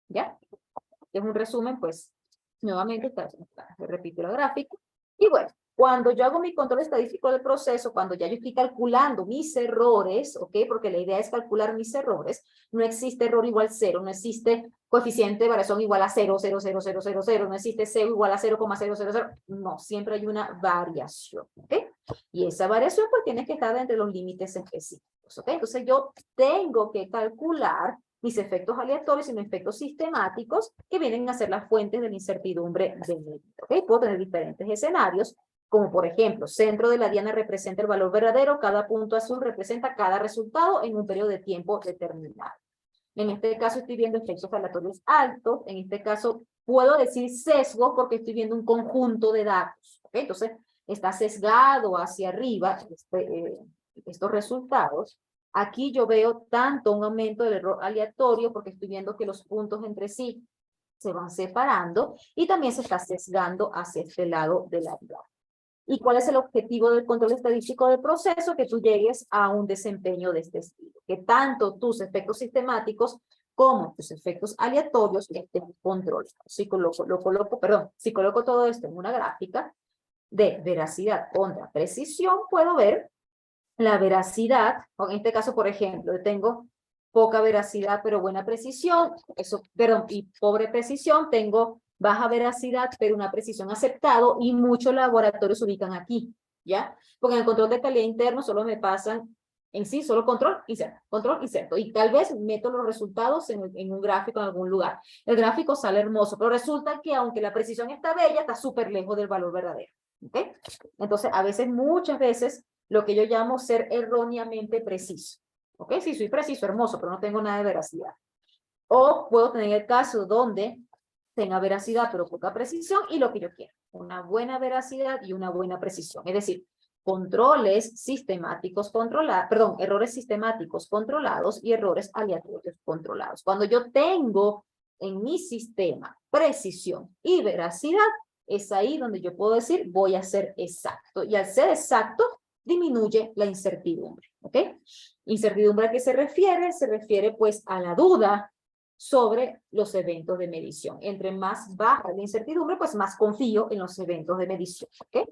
¿Ya? Es un resumen, pues, nuevamente, repito la gráfica. Y bueno, cuando yo hago mi control estadístico del proceso, cuando ya yo estoy calculando mis errores, ¿ok? Porque la idea es calcular mis errores, no existe error igual 0, no existe coeficiente de variación igual a 0, 0, 0, 0, 0, 0, no existe C igual a 0,000, no, siempre hay una variación, ¿ok? Y esa variación pues tiene que estar entre los límites específicos, ¿ok? Entonces yo tengo que calcular mis efectos aleatorios y mis efectos sistemáticos que vienen a ser las fuentes de la incertidumbre del medida, ¿ok? Puedo tener diferentes escenarios, como por ejemplo, centro de la diana representa el valor verdadero, cada punto azul representa cada resultado en un periodo de tiempo determinado. En este caso estoy viendo efectos aleatorios altos, en este caso puedo decir sesgo porque estoy viendo un conjunto de datos, ¿ok? Entonces está sesgado hacia arriba estos resultados. Aquí yo veo tanto un aumento del error aleatorio porque estoy viendo que los puntos entre sí se van separando y también se está sesgando hacia este lado de la diagrama. ¿Y cuál es el objetivo del control estadístico del proceso? Que tú llegues a un desempeño de este estilo. Que tanto tus efectos sistemáticos como tus efectos aleatorios estén controlados. Si coloco todo esto en una gráfica de veracidad contra precisión, puedo ver la veracidad. En este caso, por ejemplo, yo tengo poca veracidad pero buena precisión, y pobre precisión, tengo baja veracidad pero una precisión aceptado, y muchos laboratorios se ubican aquí, ¿ya? Porque en el control de calidad interno solo me pasan en sí, solo control, inserto, y tal vez meto los resultados en un gráfico en algún lugar. El gráfico sale hermoso, pero resulta que aunque la precisión está bella, está súper lejos del valor verdadero, ¿ok? Entonces, muchas veces, lo que yo llamo ser erróneamente preciso. ¿Ok? Sí, soy preciso, hermoso, pero no tengo nada de veracidad. O puedo tener el caso donde tenga veracidad, pero poca precisión, y lo que yo quiero, una buena veracidad y una buena precisión. Es decir, errores sistemáticos controlados y errores aleatorios controlados. Cuando yo tengo en mi sistema precisión y veracidad, es ahí donde yo puedo decir, voy a ser exacto. Y al ser exacto, disminuye la incertidumbre, ¿ok? ¿Incertidumbre a qué se refiere? Se refiere pues a la duda sobre los eventos de medición. Entre más baja la incertidumbre, pues más confío en los eventos de medición, ¿ok?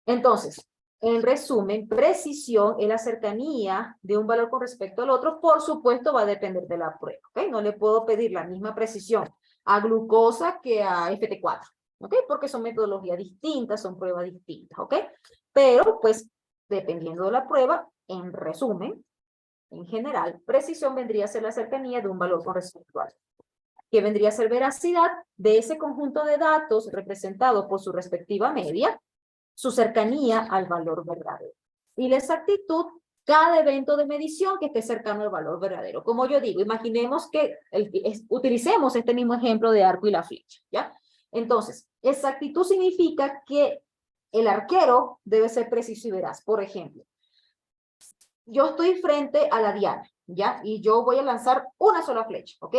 Entonces, en resumen, precisión es la cercanía de un valor con respecto al otro. Por supuesto, va a depender de la prueba, ¿ok? No le puedo pedir la misma precisión a glucosa que a FT4, ¿ok? Porque son metodologías distintas, son pruebas distintas, ¿ok? Pero, pues, dependiendo de la prueba, en resumen, en general, precisión vendría a ser la cercanía de un valor con respecto al otro, que vendría a ser veracidad de ese conjunto de datos representados por su respectiva media, su cercanía al valor verdadero. Y la exactitud, cada evento de medición que esté cercano al valor verdadero. Como yo digo, imaginemos que utilicemos este mismo ejemplo de arco y la flecha, ¿ya? Entonces, exactitud significa que el arquero debe ser preciso y veraz. Por ejemplo, yo estoy frente a la diana, ¿ya? Y yo voy a lanzar una sola flecha, ¿ok?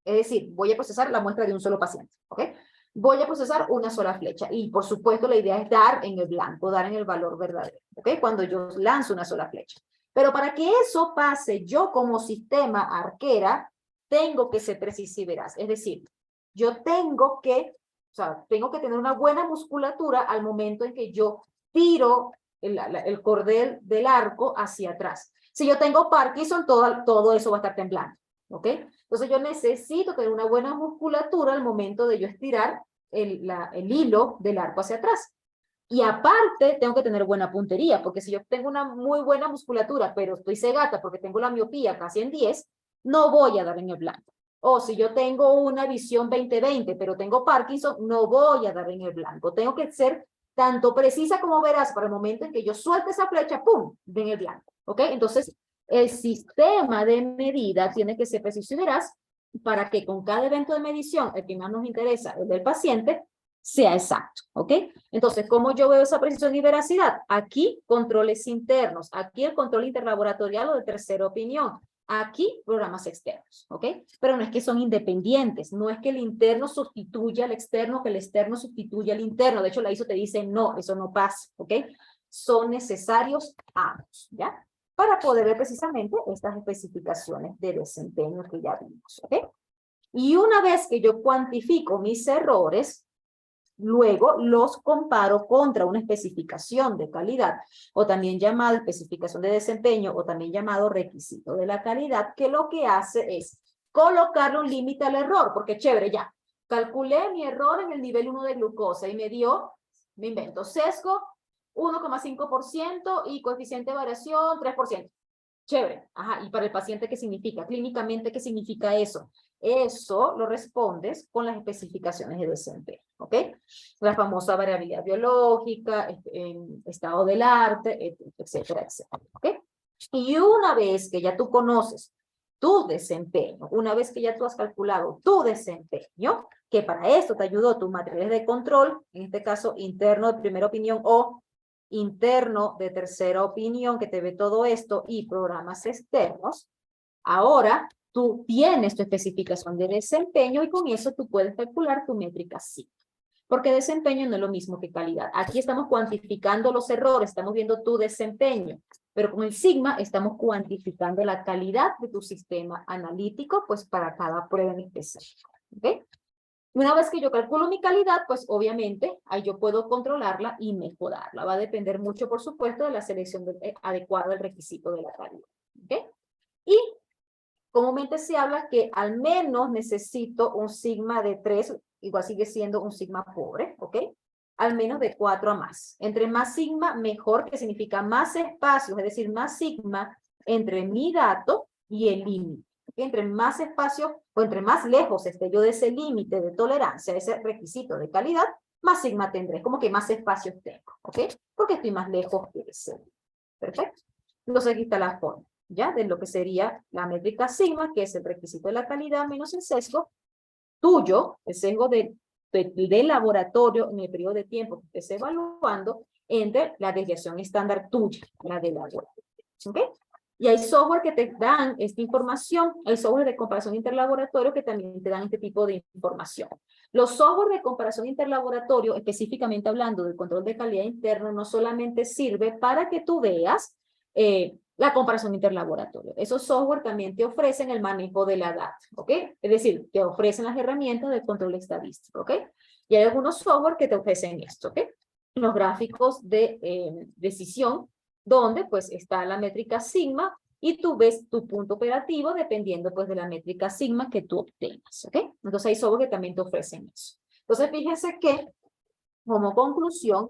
Es decir, voy a procesar la muestra de un solo paciente, ¿ok? Voy a procesar una sola flecha. Y, por supuesto, la idea es dar en el blanco, dar en el valor verdadero, ¿ok? Cuando yo lanzo una sola flecha. Pero para que eso pase, yo como sistema arquera, tengo que ser preciso y veraz. Es decir, yo tengo que tener una buena musculatura al momento en que yo tiro el cordel del arco hacia atrás. Si yo tengo Parkinson, todo eso va a estar temblando, ¿ok? Entonces yo necesito tener una buena musculatura al momento de yo estirar el hilo del arco hacia atrás. Y aparte, tengo que tener buena puntería, porque si yo tengo una muy buena musculatura, pero estoy cegata porque tengo la miopía casi en 10, no voy a dar en el blanco. O si yo tengo una visión 20/20, pero tengo Parkinson, no voy a dar en el blanco. Tengo que ser tanto precisa como veraz para el momento en que yo suelte esa flecha, ¡pum!, en el blanco, ¿ok? Entonces, el sistema de medida tiene que ser preciso y veraz para que con cada evento de medición, el que más nos interesa, el del paciente, sea exacto, ¿ok? Entonces, ¿cómo yo veo esa precisión y veracidad? Aquí, controles internos. Aquí, el control interlaboratorial o de tercera opinión. Aquí, programas externos, ¿ok? Pero no es que son independientes, no es que el interno sustituya al externo, que el externo sustituya al interno. De hecho, la ISO te dice, no, eso no pasa, ¿ok? Son necesarios ambos, ¿ya? Para poder ver precisamente estas especificaciones de desempeño que ya vimos, ¿ok? Y una vez que yo cuantifico mis errores, luego los comparo contra una especificación de calidad, o también llamada especificación de desempeño, o también llamado requisito de la calidad, que lo que hace es colocarle un límite al error, porque chévere, ya, calculé mi error en el nivel 1 de glucosa y me dio, me invento, sesgo 1,5% y coeficiente de variación 3%. Chévere, ajá, ¿y para el paciente qué significa? Clínicamente, ¿qué significa eso? Eso lo respondes con las especificaciones de desempeño, ¿ok? La famosa variabilidad biológica, estado del arte, etcétera, etcétera, ¿ok? Y una vez que ya tú conoces tu desempeño, una vez que ya tú has calculado tu desempeño, que para esto te ayudó tu material de control, en este caso interno de primera opinión o interno de tercera opinión, que te ve todo esto, y programas externos, ahora tú tienes tu especificación de desempeño y con eso tú puedes calcular tu métrica sigma. Porque desempeño no es lo mismo que calidad. Aquí estamos cuantificando los errores, estamos viendo tu desempeño, pero con el sigma estamos cuantificando la calidad de tu sistema analítico, pues para cada prueba en específico. ¿Ok? Una vez que yo calculo mi calidad, pues obviamente ahí yo puedo controlarla y mejorarla. Va a depender mucho, por supuesto, de la selección adecuada del requisito de la calidad. ¿Ok? Y comúnmente se habla que al menos necesito un sigma de 3, igual sigue siendo un sigma pobre, ¿ok? Al menos de 4 a más. Entre más sigma, mejor, que significa más espacios, es decir, más sigma entre mi dato y el límite. Entre más espacio o entre más lejos esté yo de ese límite de tolerancia, ese requisito de calidad, más sigma tendré, como que más espacios tengo, ¿ok? Porque estoy más lejos de ese. Perfecto. Entonces aquí está la forma, ¿ya? De lo que sería la métrica sigma, que es el requisito de la calidad menos el sesgo tuyo, el sesgo del laboratorio en el periodo de tiempo que estés evaluando, entre la desviación estándar tuya, la del laboratorio. ¿Ok? Y hay software que te dan esta información, hay software de comparación interlaboratorio que también te dan este tipo de información. Los software de comparación interlaboratorio, específicamente hablando del control de calidad interno, no solamente sirve para que tú veas la comparación interlaboratorio. Esos software también te ofrecen el manejo de la data, ¿ok? Es decir, te ofrecen las herramientas del control estadístico, ¿ok? Y hay algunos software que te ofrecen esto, ¿ok? Los gráficos de decisión, donde pues está la métrica sigma y tú ves tu punto operativo dependiendo pues de la métrica sigma que tú obtengas, ¿ok? Entonces hay software que también te ofrecen eso. Entonces fíjense que, como conclusión,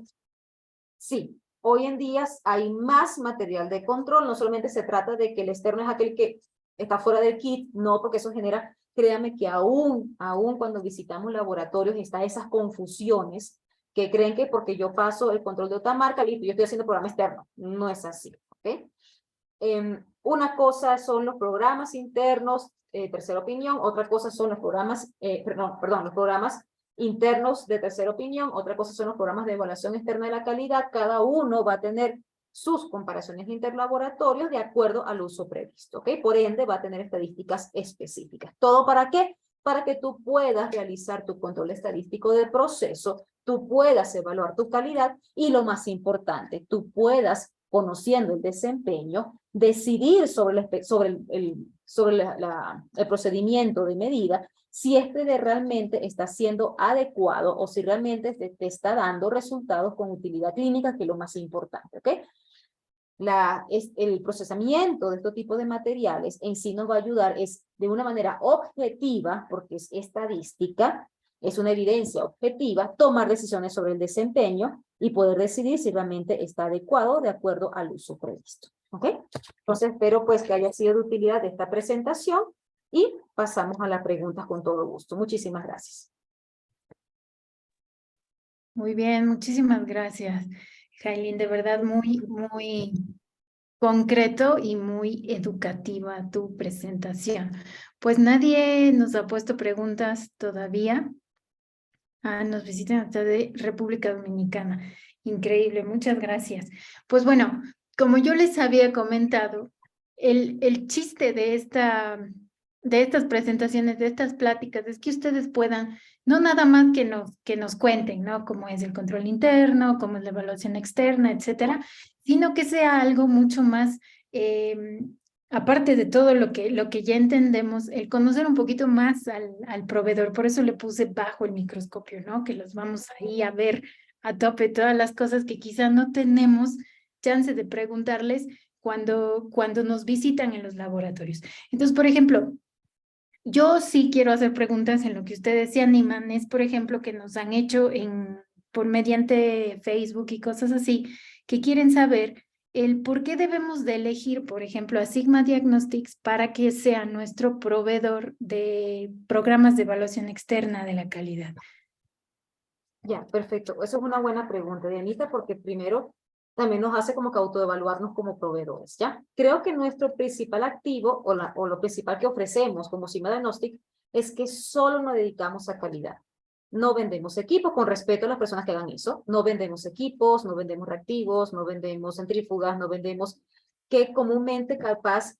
sí, hoy en día hay más material de control, no solamente se trata de que el externo es aquel que está fuera del kit, no, porque eso genera, créanme que aún cuando visitamos laboratorios está esas confusiones que creen que porque yo paso el control de otra marca, listo, yo estoy haciendo programa externo. No es así, ¿ok? Una cosa son los programas internos, tercera opinión, otra cosa son los programas, los programas internos de tercera opinión, otra cosa son los programas de evaluación externa de la calidad. Cada uno va a tener sus comparaciones interlaboratorios de acuerdo al uso previsto, ¿ok? Por ende, va a tener estadísticas específicas. ¿Todo para qué? Para que tú puedas realizar tu control estadístico del proceso, tú puedas evaluar tu calidad y, lo más importante, tú puedas, conociendo el desempeño, decidir sobre el procedimiento de medida, si realmente está siendo adecuado o si realmente te está dando resultados con utilidad clínica, que es lo más importante, ¿ok? El procesamiento de este tipo de materiales en sí nos va a ayudar de una manera objetiva, porque es estadística, es una evidencia objetiva, tomar decisiones sobre el desempeño y poder decidir si realmente está adecuado de acuerdo al uso previsto. ¿Ok? Entonces espero pues que haya sido de utilidad esta presentación y pasamos a las preguntas con todo gusto. Muchísimas gracias. Muy bien, muchísimas gracias, Jailin. De verdad, muy concreto y muy educativa tu presentación. Pues nadie nos ha puesto preguntas todavía. Nos visitan hasta de República Dominicana. Increíble, muchas gracias. Pues bueno, como yo les había comentado, el chiste de estas presentaciones, de estas pláticas, es que ustedes puedan, no nada más que nos cuenten, ¿no? Cómo es el control interno, cómo es la evaluación externa, etcétera, sino que sea algo mucho más, aparte de todo lo que ya entendemos, el conocer un poquito más al proveedor. Por eso le puse bajo el microscopio, ¿no? Que los vamos ahí a ver a tope, todas las cosas que quizá no tenemos chance de preguntarles cuando nos visitan en los laboratorios. Entonces, por ejemplo, yo sí quiero hacer preguntas en lo que ustedes se animan, es por ejemplo que nos han hecho por mediante Facebook y cosas así, que quieren saber el por qué debemos de elegir, por ejemplo, a Sigma Diagnostics para que sea nuestro proveedor de programas de evaluación externa de la calidad. Ya, perfecto. Eso es una buena pregunta, Dianita, porque primero también nos hace como que autoevaluarnos como proveedores, ¿ya? Creo que nuestro principal activo o lo principal que ofrecemos como Sigma Diagnostic es que solo nos dedicamos a calidad. No vendemos equipos, con respeto a las personas que hagan eso. No vendemos equipos, no vendemos reactivos, no vendemos centrífugas, no vendemos que comúnmente capaz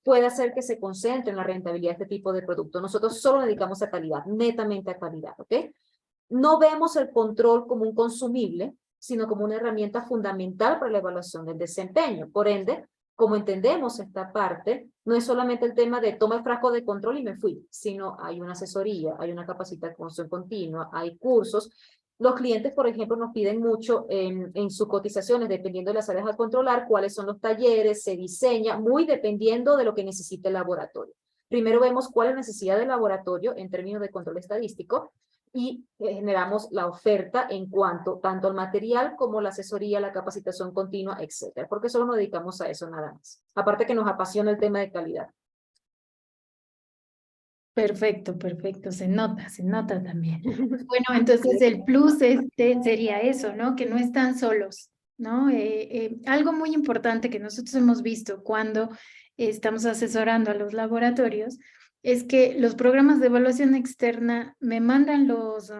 puede hacer que se concentre en la rentabilidad de este tipo de producto. Nosotros solo nos dedicamos a calidad, netamente a calidad, ¿ok? No vemos el control como un consumible, sino como una herramienta fundamental para la evaluación del desempeño. Por ende, como entendemos esta parte, no es solamente el tema de toma el frasco de control y me fui, sino hay una asesoría, hay una capacitación continua, hay cursos. Los clientes, por ejemplo, nos piden mucho en sus cotizaciones, dependiendo de las áreas a controlar, cuáles son los talleres, se diseña, muy dependiendo de lo que necesite el laboratorio. Primero vemos cuál es la necesidad del laboratorio en términos de control estadístico, y generamos la oferta en cuanto tanto al material como la asesoría, la capacitación continua, etcétera, porque solo nos dedicamos a eso nada más. Aparte que nos apasiona el tema de calidad. Perfecto, perfecto, se nota también. Bueno, entonces el plus sería eso, ¿no? Que no están solos, ¿no? Algo muy importante que nosotros hemos visto cuando estamos asesorando a los laboratorios es que los programas de evaluación externa me mandan los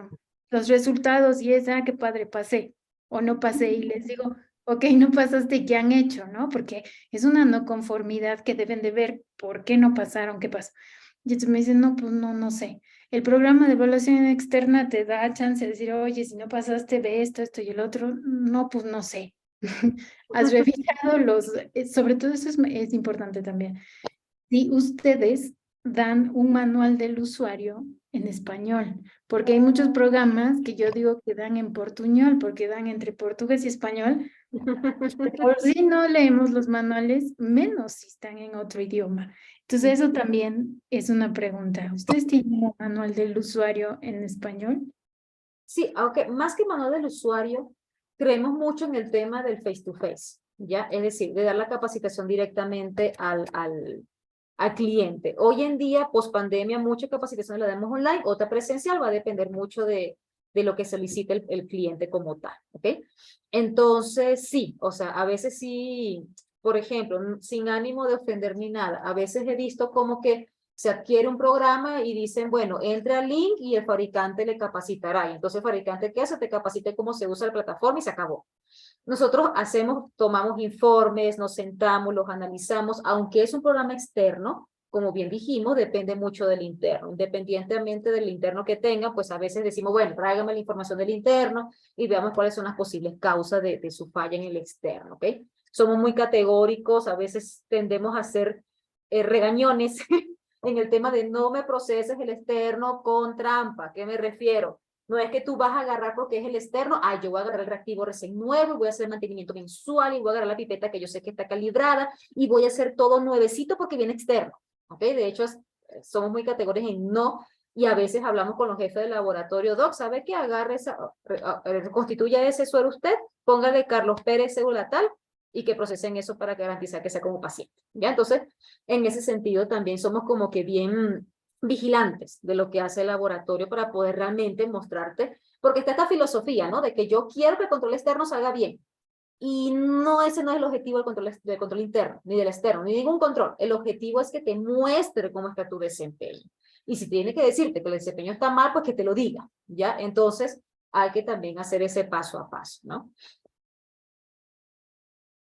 resultados y es, qué padre, pasé o no pasé, y les digo, ok, no pasaste, ¿qué han hecho, no? Porque es una no conformidad que deben de ver por qué no pasaron, qué pasó. Y entonces me dicen, no, pues no sé. El programa de evaluación externa te da chance de decir, oye, si no pasaste, ve esto, esto y el otro. No, pues no sé. Has revisado sobre todo eso es importante también. Si ustedes dan un manual del usuario en español, porque hay muchos programas que yo digo que dan en portuñol, porque dan entre portugués y español. Por si no leemos los manuales, menos si están en otro idioma. Entonces, eso también es una pregunta. ¿Ustedes tienen un manual del usuario en español? Sí, aunque más que manual del usuario, creemos mucho en el tema del face to face, ¿ya? Es decir, de dar la capacitación directamente al cliente. Hoy en día, post pandemia, mucha capacitación la damos online, otra presencial, va a depender mucho de lo que solicite el cliente como tal, ¿ok? Entonces, sí, o sea, a veces sí, por ejemplo, sin ánimo de ofender ni nada, a veces he visto como que se adquiere un programa y dicen, bueno, entre al link y el fabricante le capacitará. Y entonces el fabricante, ¿qué hace? Te capacita cómo se usa la plataforma y se acabó. Nosotros tomamos informes, nos sentamos, los analizamos, aunque es un programa externo, como bien dijimos, depende mucho del interno. Independientemente del interno que tenga, pues a veces decimos, bueno, tráigame la información del interno y veamos cuáles son las posibles causas de su falla en el externo, ¿ok? Somos muy categóricos, a veces tendemos a hacer regañones en el tema de no me proceses el externo con trampa. ¿Qué me refiero? No es que tú vas a agarrar porque es el externo, yo voy a agarrar el reactivo recién nuevo y voy a hacer mantenimiento mensual y voy a agarrar la pipeta que yo sé que está calibrada y voy a hacer todo nuevecito porque viene externo. ¿Ok? De hecho, somos muy categóricos en no, y a veces hablamos con los jefes del laboratorio, Doc, ¿sabe qué? Agarre constituya ese suero usted, póngale Carlos Pérez cédula tal y que procesen eso para garantizar que sea como paciente. ¿Ya? Entonces, en ese sentido también somos como que bien vigilantes de lo que hace el laboratorio para poder realmente mostrarte, porque está esta filosofía, ¿no? De que yo quiero que el control externo salga bien. Y no, ese no es el objetivo del control interno, ni del externo, ni ningún control. El objetivo es que te muestre cómo está tu desempeño. Y si tiene que decirte que el desempeño está mal, pues que te lo diga, ¿ya? Entonces, hay que también hacer ese paso a paso, ¿no?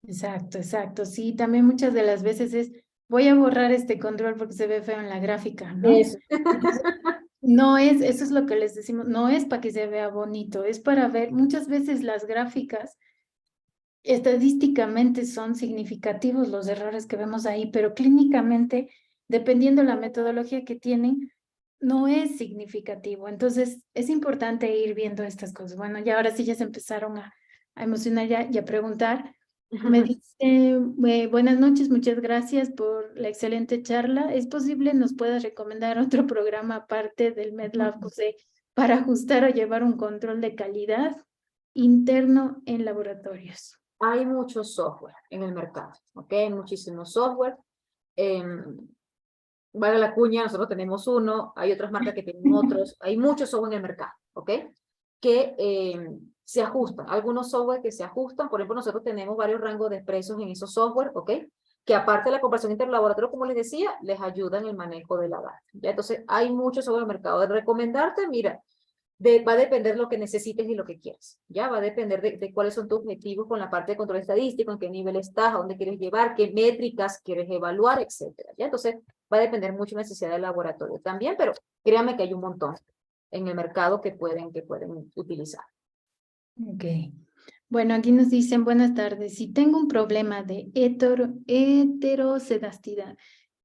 Exacto, exacto. Sí, también muchas de las veces es, voy a borrar este control porque se ve feo en la gráfica, ¿no? Eso. Entonces, no es, eso es lo que les decimos, no es para que se vea bonito, es para ver, muchas veces las gráficas estadísticamente son significativos los errores que vemos ahí, pero clínicamente, dependiendo la metodología que tienen, no es significativo. Entonces, es importante ir viendo estas cosas. Bueno, ya ahora sí ya se empezaron a emocionar y a preguntar. Me dice, buenas noches, muchas gracias por la excelente charla. ¿Es posible nos puedas recomendar otro programa aparte del MedLab QC para ajustar o llevar un control de calidad interno en laboratorios? Hay mucho software en el mercado, ¿ok? Muchísimo software. Vale la cuña, nosotros tenemos uno, hay otras marcas que tienen otros, hay muchos software en el mercado, ¿ok? Que se ajustan, algunos software que se ajustan, por ejemplo, nosotros tenemos varios rangos de precios en esos software, ¿ok? Que aparte de la comparación interlaboratorio, como les decía, les ayuda en el manejo de la data, ¿ya? Entonces, hay muchos software en el mercado. De recomendarte, mira, va a depender lo que necesites y lo que quieras, ¿ya? Va a depender de cuáles son tus objetivos con la parte de control estadístico, en qué nivel estás, a dónde quieres llevar, qué métricas quieres evaluar, etcétera, ¿ya? Entonces, va a depender mucho de la necesidad del laboratorio también, pero créanme que hay un montón en el mercado que pueden utilizar. Ok. Bueno, aquí nos dicen, buenas tardes. Si tengo un problema de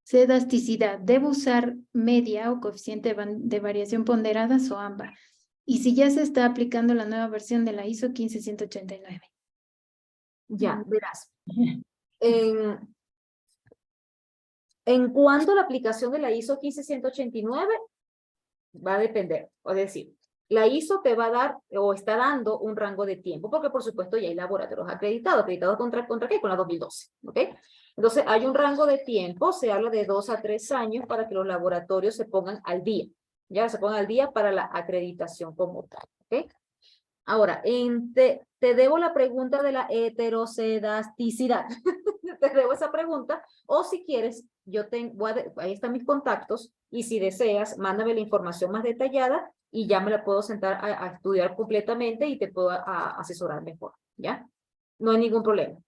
sedasticidad, ¿debo usar media o coeficiente de variación ponderadas o ambas? Y si ya se está aplicando la nueva versión de la ISO 15189. Ya, verás. En cuanto a la aplicación de la ISO 15189, va a depender, es decir, la ISO te va a dar o está dando un rango de tiempo, porque por supuesto ya hay laboratorios acreditados ¿contra qué? Con la 2012, ¿ok? Entonces hay un rango de tiempo, se habla de 2 a 3 años para que los laboratorios se pongan al día, ya se pongan al día para la acreditación como tal, ¿ok? Ahora, te debo la pregunta de la heterosedasticidad. Te debo esa pregunta. O si quieres, ahí están mis contactos. Y si deseas, mándame la información más detallada y ya me la puedo sentar a estudiar completamente y te puedo asesorar mejor. ¿Ya? No hay ningún problema.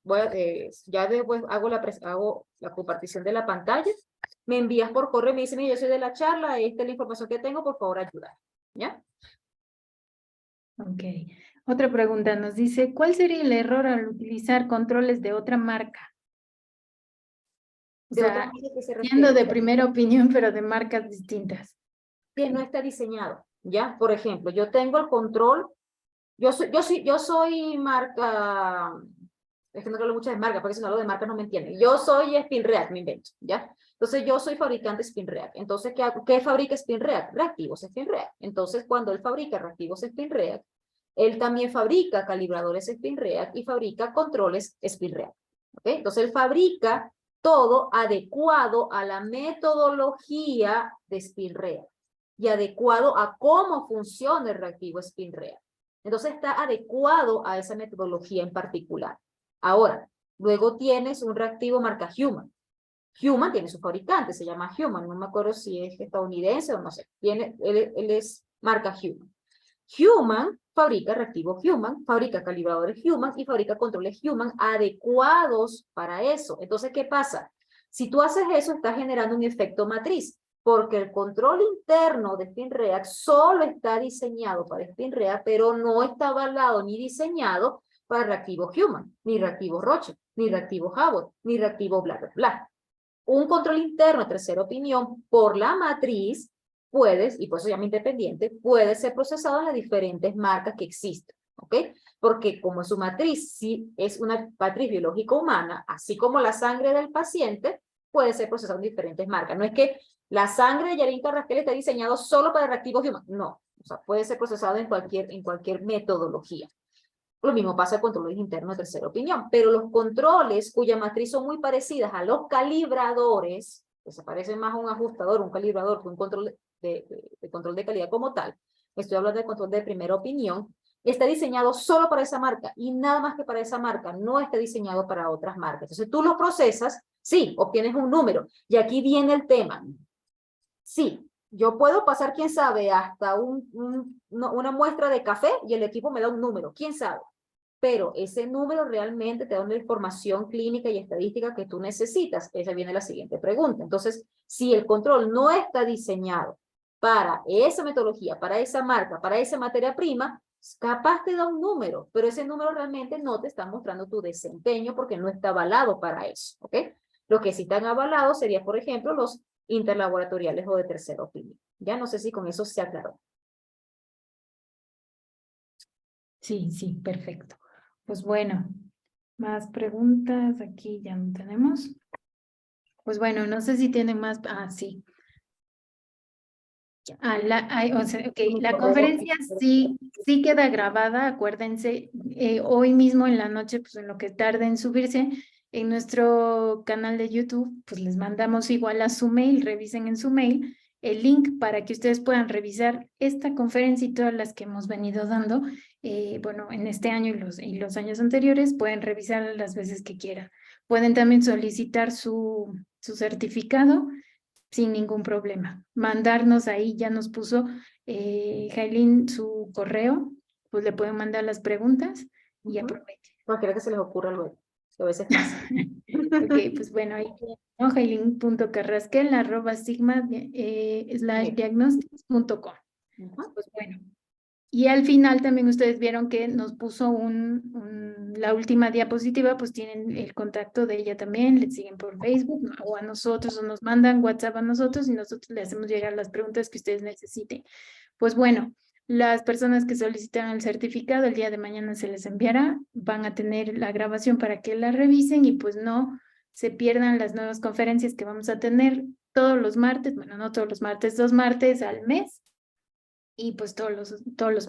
Ya después hago la compartición de la pantalla. Me envías por correo y me dicen, yo soy de la charla, esta es la información que tengo, por favor, ayuda. ¿Ya? Ok. Otra pregunta nos dice, ¿cuál sería el error al utilizar controles de otra marca? O De otra sea, manera que se siendo refiere. de primera opinión, pero de marcas distintas. Que no está diseñado, ¿ya? Por ejemplo, yo tengo el control, yo soy marca, es que no hablo mucho de marca, porque si no hablo de marca no me entienden. Yo soy SpinReact, me invento, ¿ya? Entonces yo soy fabricante SpinReact. Entonces, ¿qué fabrica SpinReact? Reactivos SpinReact. Entonces, cuando él fabrica reactivos SpinReact, él también fabrica calibradores SpinReact y fabrica controles SpinReact. ¿Ok? Entonces, él fabrica todo adecuado a la metodología de SpinReact y adecuado a cómo funciona el reactivo SpinReact. Entonces está adecuado a esa metodología en particular. Ahora, luego tienes un reactivo marca Human. Human tiene su fabricante, se llama Human, no me acuerdo si es estadounidense o no sé. Él es marca Human. Human fabrica reactivos Human, fabrica calibradores Human y fabrica controles Human adecuados para eso. Entonces, ¿qué pasa? Si tú haces eso, estás generando un efecto matriz, porque el control interno de SpinReact solo está diseñado para SpinReact, pero no está avalado ni diseñado para reactivos Human, ni reactivos Roche, ni reactivos Howard, ni reactivos bla, bla, bla. Un control interno, tercera opinión, por la matriz, y por eso se llama independiente, puede ser procesado en las diferentes marcas que existen, ¿ok? Porque como su matriz sí es una matriz biológica humana, así como la sangre del paciente, puede ser procesado en diferentes marcas. No es que la sangre de Yarin Carrasquel está diseñado solo para reactivos humanos, no. O sea, puede ser procesado en cualquier metodología. Lo mismo pasa con controles internos de tercera opinión, pero los controles cuya matriz son muy parecidas a los calibradores, que se parecen más a un ajustador, un calibrador, que un control control de calidad como tal, estoy hablando de control de primera opinión, está diseñado solo para esa marca y nada más que para esa marca, no está diseñado para otras marcas. Entonces tú lo procesas, sí, obtienes un número, y aquí viene el tema. Sí, yo puedo pasar, quién sabe, hasta una muestra de café y el equipo me da un número, quién sabe. pero ese número realmente te da una información clínica y estadística que tú necesitas. Esa viene la siguiente pregunta. Entonces, si el control no está diseñado para esa metodología, para esa marca, para esa materia prima, capaz te da un número, pero ese número realmente no te está mostrando tu desempeño porque no está avalado para eso, ¿ok? Lo que sí están avalados sería, por ejemplo, los interlaboratoriales o de tercera opinión. Ya no sé si con eso se aclaró. Sí, sí, perfecto. Pues bueno, más preguntas aquí ya no tenemos. Pues bueno, no sé si tienen más. Ah, sí. O sea, ok, la conferencia sí queda grabada, acuérdense, hoy mismo en la noche, pues en lo que tarde en subirse, en nuestro canal de YouTube, pues les mandamos igual a su mail, revisen en su mail el link para que ustedes puedan revisar esta conferencia y todas las que hemos venido dando, bueno, en este año y los años anteriores, pueden revisar las veces que quieran. Pueden también solicitar su certificado sin ningún problema. Mandarnos ahí, ya nos puso Jailin su correo, pues le pueden mandar las preguntas y aprovechen. Cualquiera que se les ocurra luego, que a veces pasa. Ok, pues bueno, ahí ¿no? jailin.carrasquel@sigma/diagnostics.com. Pues bueno. Y al final también ustedes vieron que nos puso la última diapositiva, pues tienen el contacto de ella también, le siguen por Facebook, ¿no? O a nosotros, o nos mandan WhatsApp a nosotros y nosotros le hacemos llegar las preguntas que ustedes necesiten. Pues bueno, las personas que solicitan el certificado el día de mañana se les enviará, van a tener la grabación para que la revisen y pues no se pierdan las nuevas conferencias que vamos a tener todos los martes, bueno, no todos los martes, 2 martes al mes y pues todos los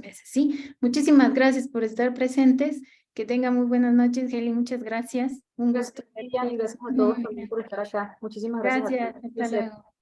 meses, ¿sí? Muchísimas gracias por estar presentes. Que tengan muy buenas noches, Heli. Muchas gracias. Un gusto. Gracias, Lilian, y gracias a todos también por estar acá. Muchísimas gracias a Gracias. todos. Hasta luego.